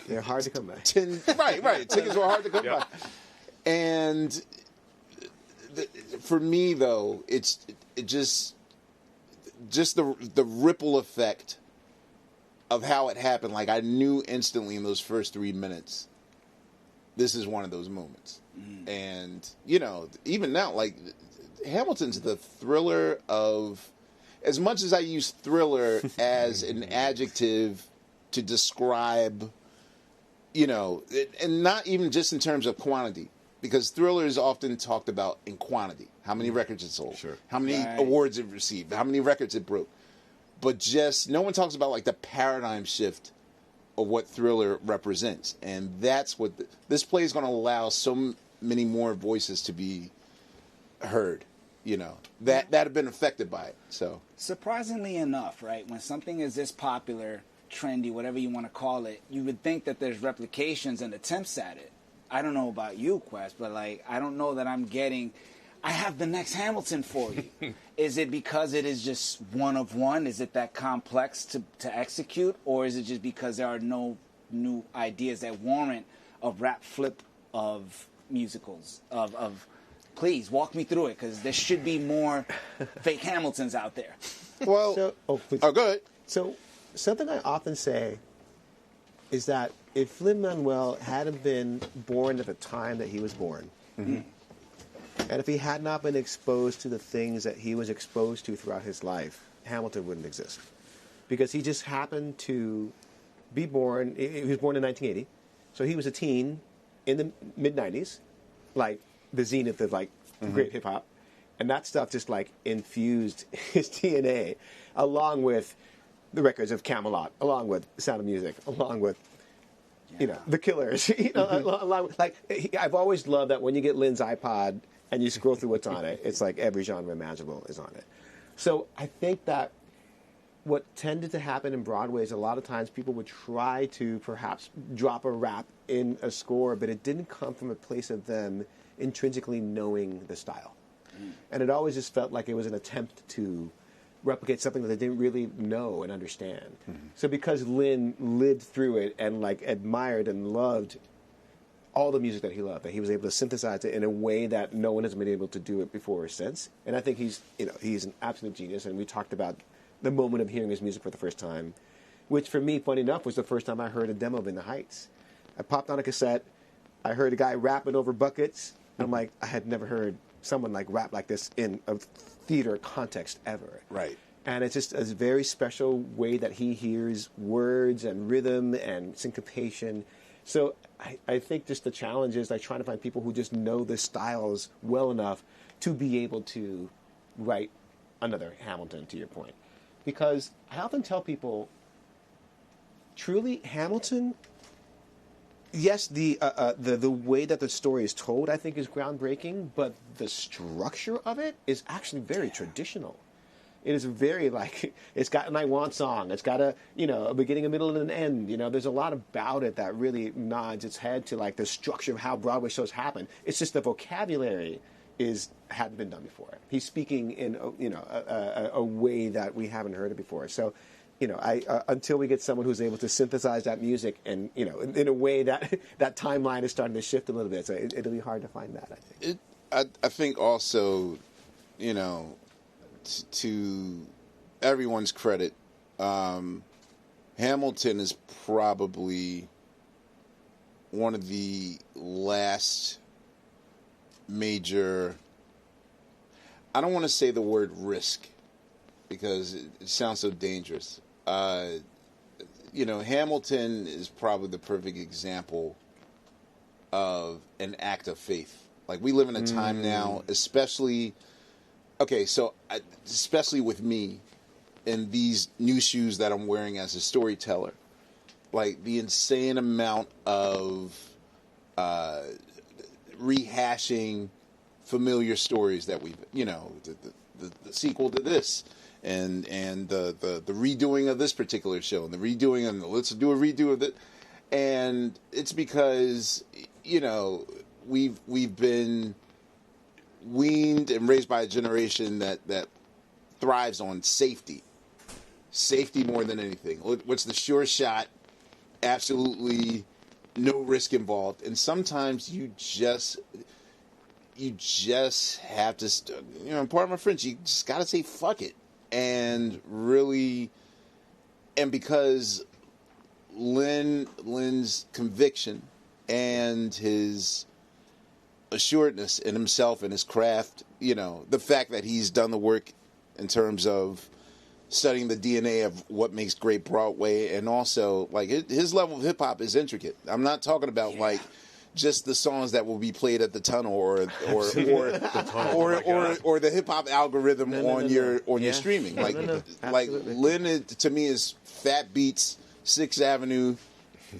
They're hard to come by. Right. Tickets were hard to come by. And for me, though, it just the ripple effect of how it happened. I knew instantly in those first 3 minutes, this is one of those moments. And, even now, Hamilton's the thriller of, as much as I use thriller as an adjective to describe, and not even just in terms of quantity, because thriller is often talked about in quantity. How many records it sold, how many awards it received, how many records it broke. But just, no one talks about the paradigm shift of what thriller represents. And that's what this play is going to allow so many more voices to be heard, that have been affected by it. So surprisingly enough, right, when something is this popular, trendy, whatever you want to call it, you would think that there's replications and attempts at it. I don't know about you, Quest, but I don't know that I have the next Hamilton for you. Is it because it is just one of one? Is it that complex to execute? Or is it just because there are no new ideas that warrant a rap flip of musicals? Please, walk me through it, because there should be more fake Hamiltons out there. Well, go ahead. So, something I often say is that if Lin-Manuel hadn't been born at the time that he was born, and if he had not been exposed to the things that he was exposed to throughout his life, Hamilton wouldn't exist. Because he just happened to be born, he was born in 1980, so he was a teen in the mid-90s, the zenith of great hip-hop, and that stuff just infused his DNA, along with the records of Camelot, along with Sound of Music, along with you know, the Killers. You know, I've always loved that when you get Lin's iPod and you scroll through what's on it, it's like every genre imaginable is on it. So I think that what tended to happen in Broadway is a lot of times people would try to perhaps drop a rap in a score, but it didn't come from a place of them intrinsically knowing the style. And it always just felt like it was an attempt to replicate something that they didn't really know and understand. So because Lin lived through it and like admired and loved all the music that he loved, that he was able to synthesize it in a way that no one has been able to do it before or since. And I think he's an absolute genius. And we talked about the moment of hearing his music for the first time, which for me, funny enough, was the first time I heard a demo of In the Heights. I popped on a cassette, I heard a guy rapping over buckets, and I'm like, I had never heard someone like rap like this in a theater context ever. Right. And it's just a very special way that he hears words and rhythm and syncopation. So I think just the challenge is like trying to find people who just know the styles well enough to be able to write another Hamilton, to your point. Because I often tell people, truly, Hamilton, yes, the way that the story is told, I think, is groundbreaking, but the structure of it is actually very traditional. It is very, like, it's got an I Want song. It's got a beginning, a middle, and an end. You know, there's a lot about it that really nods its head to, like, the structure of how Broadway shows happen. It's just the vocabulary hadn't been done before. He's speaking in a way that we haven't heard it before. So, until we get someone who's able to synthesize that music and in a way that that timeline is starting to shift a little bit, so it'll be hard to find that. I think. I think also, to everyone's credit, Hamilton is probably one of the last major, I don't want to say the word risk because it sounds so dangerous. Hamilton is probably the perfect example of an act of faith. Like, we live in a time now, especially with me in these new shoes that I'm wearing as a storyteller, like the insane amount of rehashing familiar stories that we've, the sequel to this, and the redoing of this particular show, and the redoing, and let's do a redo of it, and it's because we've been weaned and raised by a generation that thrives on safety more than anything. What's the sure shot? Absolutely no risk involved, and sometimes you just have to, pardon my French, you just got to say fuck it, and really, and because Lin's conviction and his assuredness in himself and his craft, the fact that he's done the work in terms of studying the DNA of what makes great Broadway, and also like his level of hip hop is intricate. I'm not talking about like just the songs that will be played at the tunnel or the hip hop algorithm on your streaming. Like Lin to me is Fat Beats, 6th Avenue,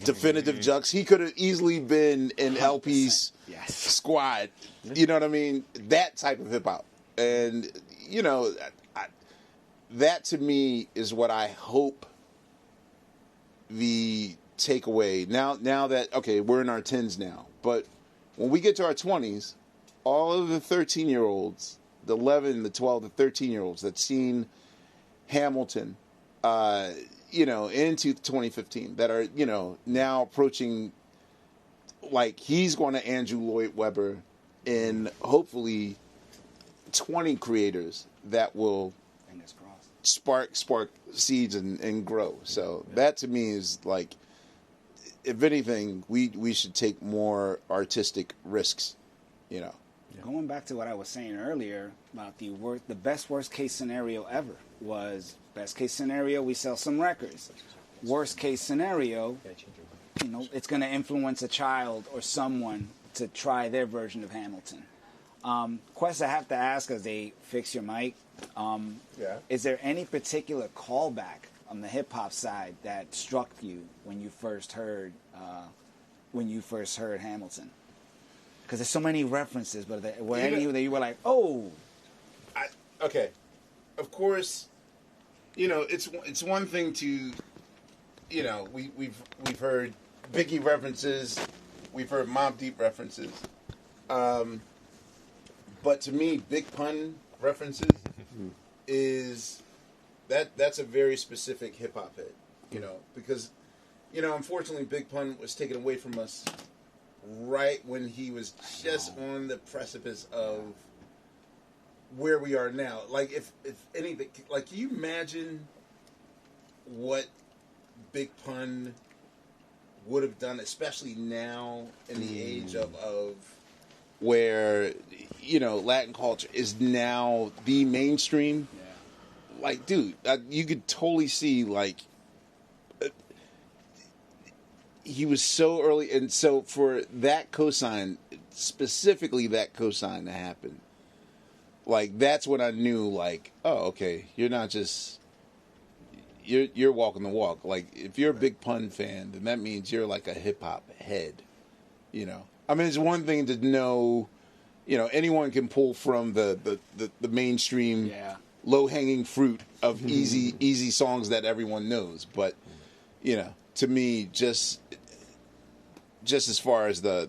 Definitive Jux. He could have easily been in LP's squad. You know what I mean? That type of hip hop, and that to me is what I hope the takeaway. Now that, okay, we're in our 10s now, but when we get to our 20s, all of the 13-year-olds, the 11, the 12, the 13-year-olds that seen Hamilton, into 2015, that are, now approaching, like, he's going to Andrew Lloyd Webber in hopefully 20 creators that will spark seeds and grow. So that to me is like, if anything, we should take more artistic risks, Going back to what I was saying earlier about the best worst case scenario ever was, best case scenario, we sell some records. Worst case scenario, it's going to influence a child or someone to try their version of Hamilton. Quest, I have to ask, as they fix your mic, is there any particular callback on the hip-hop side that struck you when you first heard when you first heard Hamilton? Because there's so many references, but were any that you were like, oh? Okay, of course, it's one thing to, we've heard Biggie references, we've heard Mobb Deep references, but to me, Big Pun references is that's a very specific hip hop hit, because, unfortunately, Big Pun was taken away from us right when he was just on the precipice of where we are now. Like, if anything, like, can you imagine what Big Pun would have done, especially now in the age of where, Latin culture is now the mainstream? Yeah. Like, dude, you could totally see, like, he was so early, and so for that cosign, specifically that cosign to happen, like, that's when I knew, like, oh, okay, you're not just, you're walking the walk. Like, if you're a Big Pun fan, then that means you're like a hip-hop head, I mean, it's one thing to know, anyone can pull from the mainstream, low-hanging fruit of easy songs that everyone knows, but, to me, just as far as the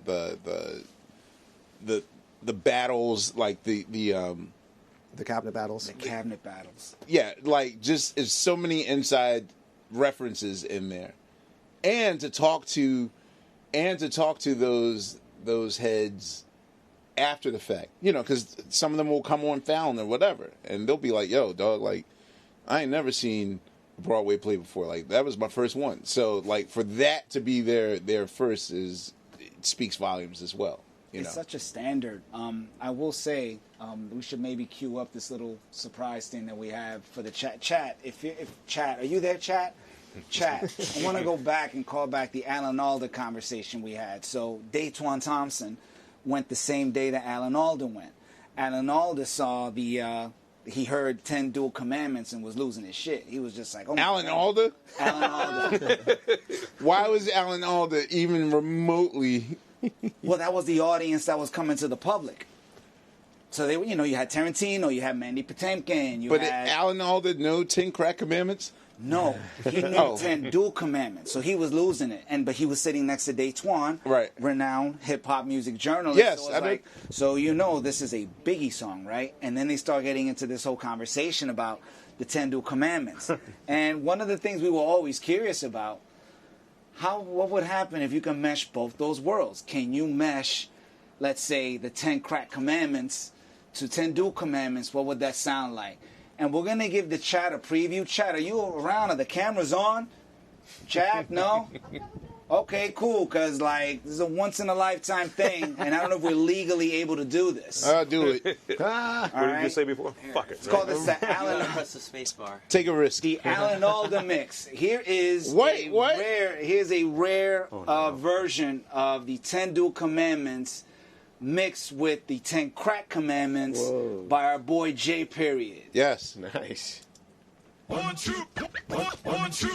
battles, like the cabinet battles. The cabinet battles. Yeah, like, just there's so many inside references in there, and to talk to those heads after the fact, because some of them will come on Fallon or whatever, and they'll be like, "Yo, dog, like, I ain't never seen a Broadway play before. Like, that was my first one." So, like, for that to be their first it speaks volumes as well. It's such a standard. I will say we should maybe cue up this little surprise thing that we have for the chat. Chat, if chat, are you there, chat? Chat. I want to go back and call back the Alan Alda conversation we had. So Daytwan Thompson went the same day that Alan Alda went. Alan Alda saw he heard 10 Dual Commandments and was losing his shit. He was just like, oh my Alan God. Alda? Alan Alda. Why was Alan Alda even remotely? Well, that was the audience that was coming to the public. So they, you had Tarantino, you had Mandy Patinkin, But Alan Alda know 10 Crack Commandments? No, he knew 10 Dual Commandments, so he was losing it. But he was sitting next to Daytwan, right, renowned hip hop music journalist. Yes, so this is a Biggie song, right? And then they start getting into this whole conversation about the 10 Dual Commandments. And one of the things we were always curious about, what would happen if you can mesh both those worlds? Can you mesh, let's say, the 10 Crack Commandments to 10 Dual Commandments? What would that sound like? And we're going to give the chat a preview. Chat, are you around? Are the cameras on? Chat, no? Okay, cool, because, like, this is a once-in-a-lifetime thing, and I don't know if we're legally able to do this. I'll do it. What did you say before? Fuck it. It's called the Alan... Press the space bar. Take a risk. The Alan Alda mix. Here is Here's a rare version of the 10 Dual Commandments mixed with the 10 Crack Commandments by our boy J. Period. Yes. Nice. 1, 2, 1, 2,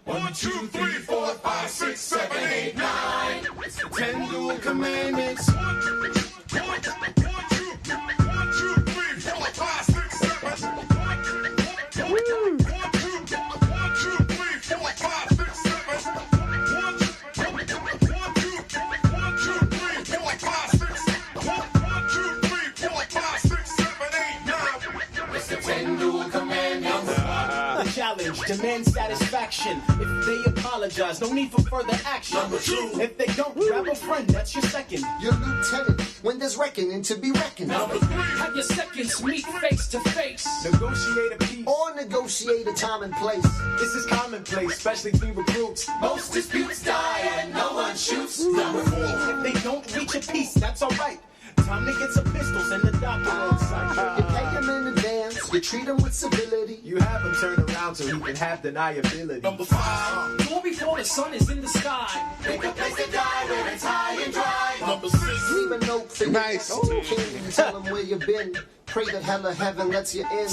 1, 2, 3, 4, 5, 6, 7, 8, 9. It's the 10 Dual Commandments. 1, 2, 3, 4, 5, 6, 7. 1, 2, 3, 4, 5, 6, 7. 1, 2, 3, 4, 5, 6, 7. 1, 2, 3, 4, 5, 6, 7, 8, 9. It's the 10 Dual Commandments. The challenge, demand satisfaction. If they apologize, no need for further action. Number 2. If they don't, grab a friend, that's your second. Your lieutenant, when there's reckoning to be reckoned. Number 3. Have your seconds meet face to face. Negotiate a peace. Or negotiate a time and place. This is commonplace, especially for recruits. Most disputes die and no one shoots. Number 4. If they don't reach a peace, that's alright. Time to get some pistols and the doctor on site. You pay them in advance, you treat them with civility. You have them turn around so he can have deniability. Number 5. Go before the sun is in the sky. Pick a place to die where it's high and dry. Number 6. Leave a note for Nice. your king and tell them where you've been. Pray that hell or heaven lets you in.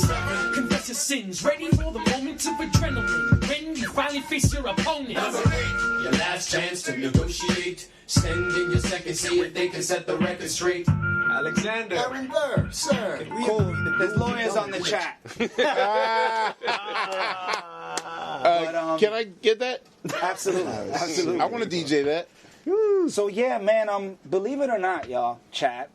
Confess your sins, ready for the moment of adrenaline. When you finally face your opponent. Number 8. Your last chance to negotiate. Stand in your second, see if they can set the record straight. Alexander. Aaron Burr, sir. Cool. There's lawyers on the chat. Can I get that? Absolutely. Absolutely. I want to DJ that. So yeah, man. Believe it or not, y'all, chat.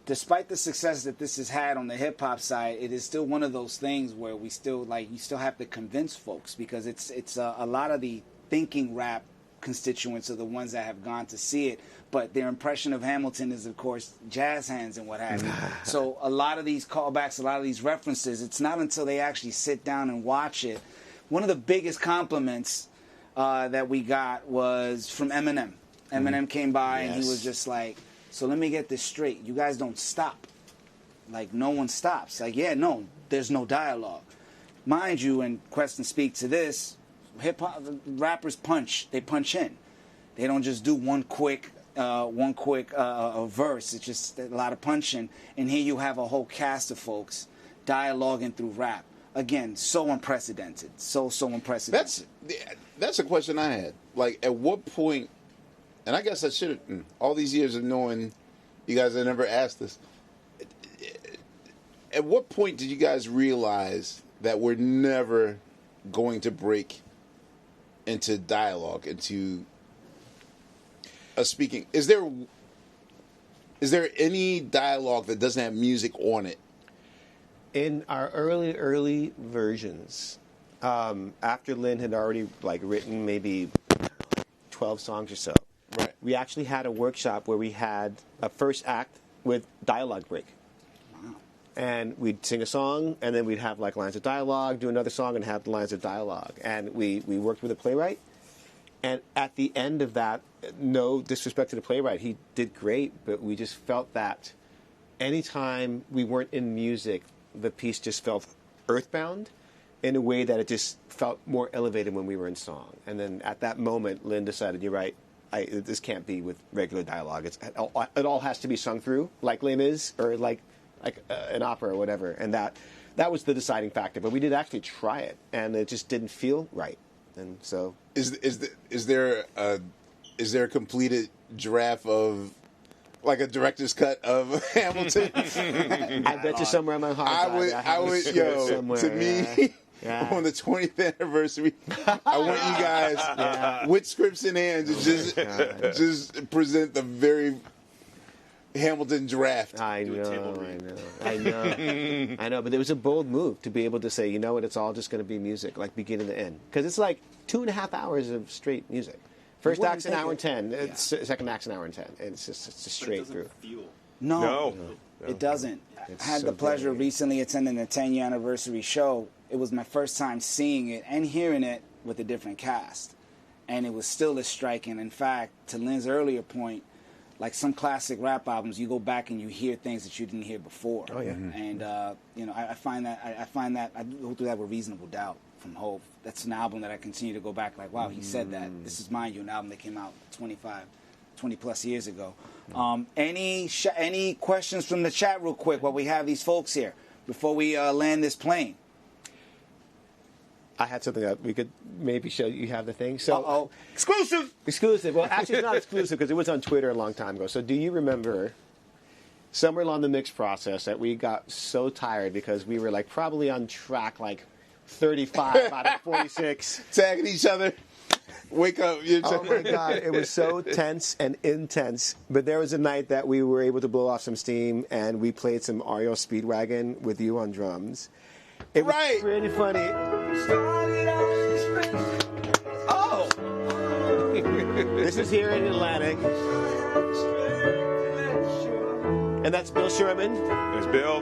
Despite the success that this has had on the hip hop side, it is still one of those things where we still you still have to convince folks, because it's a lot of the thinking rap constituents are the ones that have gone to see it, but their impression of Hamilton is, of course, jazz hands and what have you. So a lot of these callbacks, a lot of these references, it's not until they actually sit down and watch it. One of the biggest compliments that we got was from Eminem. Eminem came by and he was just like, so let me get this straight. You guys don't stop. Like, no one stops. Like, yeah, no, there's no dialogue. Mind you, and Queston speak to this, hip-hop rappers punch. They punch in. They don't just do one quick verse. It's just a lot of punching. And here you have a whole cast of folks dialoguing through rap. Again, so unprecedented. So unprecedented. That's a question I had. Like, at what point, and I guess I should have, all these years of knowing you guys have never asked this, at what point did you guys realize that we're never going to break into dialogue, into a speaking? Is there any dialogue that doesn't have music on it? In our early versions, after Lin had already written maybe 12 songs or so, right, we actually had a workshop where we had a first act with dialogue break. Wow. And we'd sing a song, and then we'd have lines of dialogue, do another song, and have the lines of dialogue. And we worked with a playwright. And at the end of that, no disrespect to the playwright, he did great, but we just felt that anytime we weren't in music, the piece just felt earthbound in a way that it just felt more elevated when we were in song. And then at that moment, Lin decided, you're right, this can't be with regular dialogue. It all has to be sung through, like Les Mis, or like an opera or whatever. And that was the deciding factor. But we did actually try it, and it just didn't feel right. And so, is there a completed draft of, like, a director's cut of Hamilton? I bet you somewhere on my hard drive. I would, to me, on the 20th anniversary, I want you guys with scripts in hand to just present the very Hamilton draft. I know. But it was a bold move to be able to say, you know what, it's all just going to be music, like beginning to end, because it's like 2.5 hours of straight music. First act's an hour and 10. Second act's an hour and 10. It's just straight through. No, it doesn't. I had the pleasure of recently attending the 10-year anniversary show. It was my first time seeing it and hearing it with a different cast. And it was still as striking. In fact, to Lin's earlier point, like some classic rap albums, you go back and you hear things that you didn't hear before. Oh, yeah. And, I find that I go through that with Reasonable Doubt from Hov. That's an album that I continue to go back like, wow, he said that. This is, mind you, an album that came out 20 plus years ago. Any questions from the chat real quick while we have these folks here before we land this plane? I had something that we could maybe show you. Have the thing. So exclusive. Well, actually, it's not exclusive because it was on Twitter a long time ago. So do you remember somewhere along the mix process that we got so tired because we were probably on track 35 out of 46, tagging each other? Wake up! Oh my God! It was so tense and intense. But there was a night that we were able to blow off some steam, and we played some REO Speedwagon with you on drums. It was really funny. Oh! This is here in Atlantic. And that's Bill Sherman. There's Bill.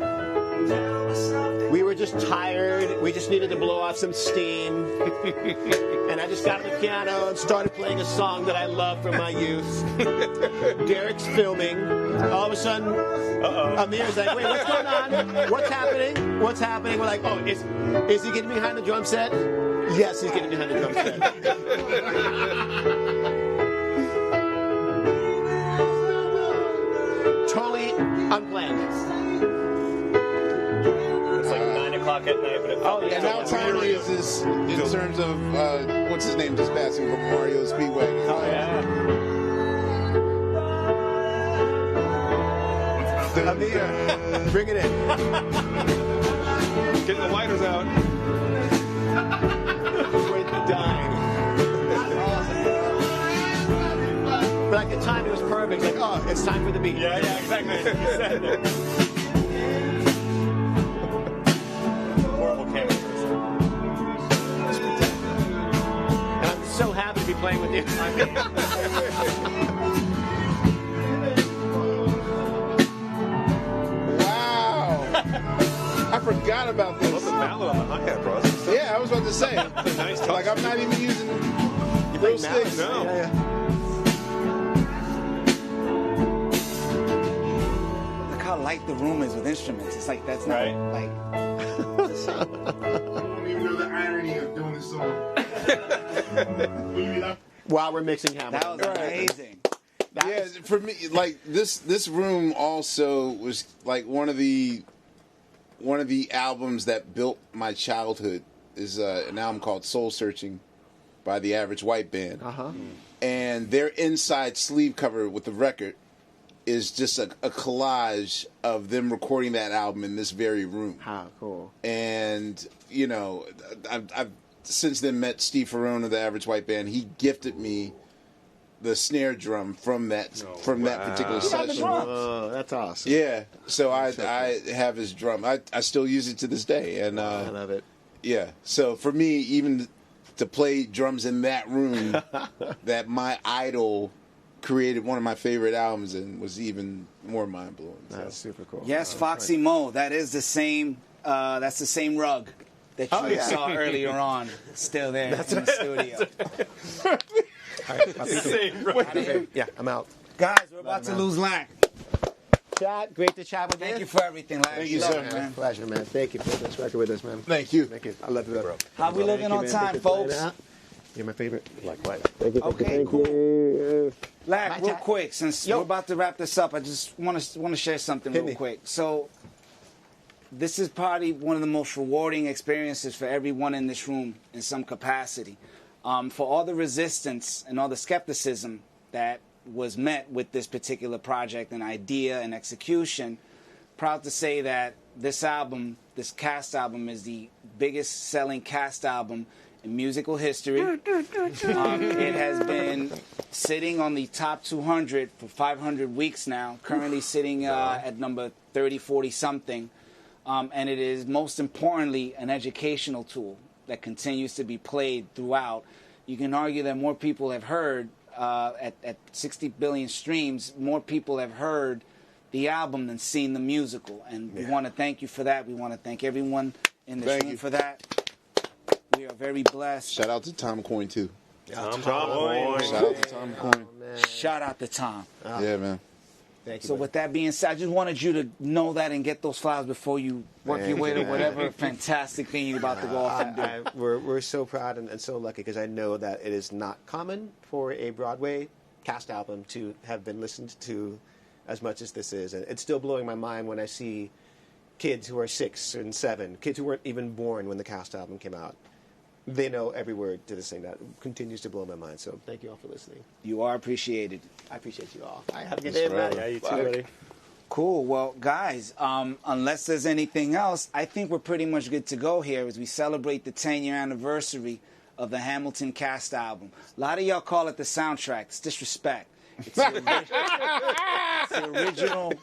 We were just tired. We just needed to blow off some steam. And I just got on the piano and started playing a song that I love from my youth. Derek's filming. All of a sudden, Amir's like, wait, what's going on? What's happening? What's happening? We're like, oh, is he getting behind the drum set? Yes, he's getting behind the drum set. Totally unplanned. at night, but it felt And how timely is this in terms of what's his name just passing from Mario Speedwagon? Oh, yeah. Amir, bring it in. Getting the lighters out. With the dime. But like the timing was perfect. Like, oh, it's time for the beat. Yeah, exactly. You said it. Horrible camera person. And I'm so happy to be playing with you. Wow. I forgot about this. Love the mallet on the hi-hat, bro. Yeah, I was about to say. Nice touch. Like, I'm not even using real sticks. No. Yeah. Look how light the room is with instruments. It's like that's not Right. like. I don't even know the irony of doing this song. While we're mixing Hamilton. That was amazing. Yeah, for me, like this room also was like one of the albums that built my childhood. Is an album called Soul Searching by the Average White Band. And their inside sleeve cover with the record is just a collage of them recording that album in this very room. How cool. And, you know, I've since then met Steve Ferrone of the Average White Band. He gifted me the snare drum from that particular session. Oh, that's awesome. Yeah, so I have his drum. I still use it to this day, and I love it. Yeah, so for me, even to play drums in that room, that my idol created one of my favorite albums, and was even more mind blowing. That's super cool. Yes, Foxy Mo. That is the same. That's the same rug that you saw earlier on. Still there in the studio. Yeah, I'm out. Guys, we're about to lose Lack. Chat, great to chat with you. Thank you for everything, Lack. Thank you, Love sir. it, man. Pleasure, man. Thank you for this record with us, man. Thank you. Thank you. I love you, bro. How we looking on time, folks? You're my favorite. Likewise. Thank you. Okay, cool. Lack, My real chat. quick, since we're about to wrap this up, I just want to share something Hit real me. quick. So, this is probably one of the most rewarding experiences for everyone in this room in some capacity. For all the resistance and all the skepticism that was met with this particular project and idea and execution, proud to say that this album, this cast album, is the biggest selling cast album in musical history. It has been sitting on the top 200 for 500 weeks now, currently sitting at number 30, 40 something. And it is most importantly an educational tool that continues to be played throughout. You can argue that more people have heard, at 60 billion streams, more people have heard the album than seen the musical. And we want to thank you for that. We want to thank everyone in this room for that. We are very blessed. Shout out to Tom Coyne too. Tom Coyne. Shout out to Tom Coyne. Shout out to Tom. Yeah, man. Thank you. So with that being said, I just wanted you to know that and get those flowers before you work your way to whatever fantastic thing you're about to go off and do. We're so proud and so lucky because I know that it is not common for a Broadway cast album to have been listened to as much as this is. And it's still blowing my mind when I see kids who are 6 and 7, kids who weren't even born when the cast album came out. They know every word to this thing. That continues to blow my mind. So thank you all for listening. You are appreciated. I appreciate you all. I have a good day, man. Yeah, you too, buddy. Cool. Well, guys, unless there's anything else, I think we're pretty much good to go here as we celebrate the 10-year anniversary of the Hamilton cast album. A lot of y'all call it the soundtrack. It's disrespect. It's the original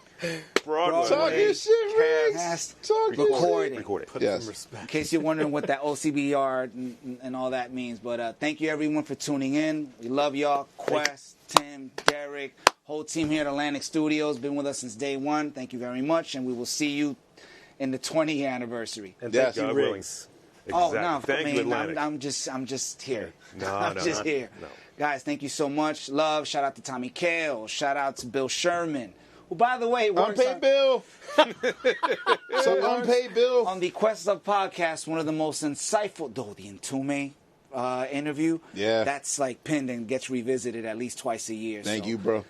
Talk your shit, cast Talk your recording. shit. Yes. In case you're wondering what that OCBR and all that means. But thank you, everyone, for tuning in. We love y'all. Quest, Tim, Derek, whole team here at Atlantic Studios. Been with us since day one. Thank you very much. And we will see you in the 20-year anniversary. And thank you, Riggs. Oh, Exactly. no, Thank you, Atlantic. I'm just here. No, I'm no, just not- here. no. Guys, thank you so much. Love. Shout out to Tommy Kale. Shout out to Bill Sherman, who, by the way, works Unpaid bill. So unpaid bill. on the Quest Love podcast, one of the most insightful, though, the Entume interview. Yeah. That's like pinned and gets revisited at least twice a year. Thank you, bro.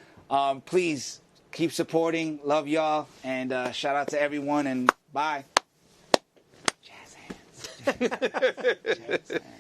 Please keep supporting. Love y'all. And shout out to everyone. And bye. Jazz hands. Jet set.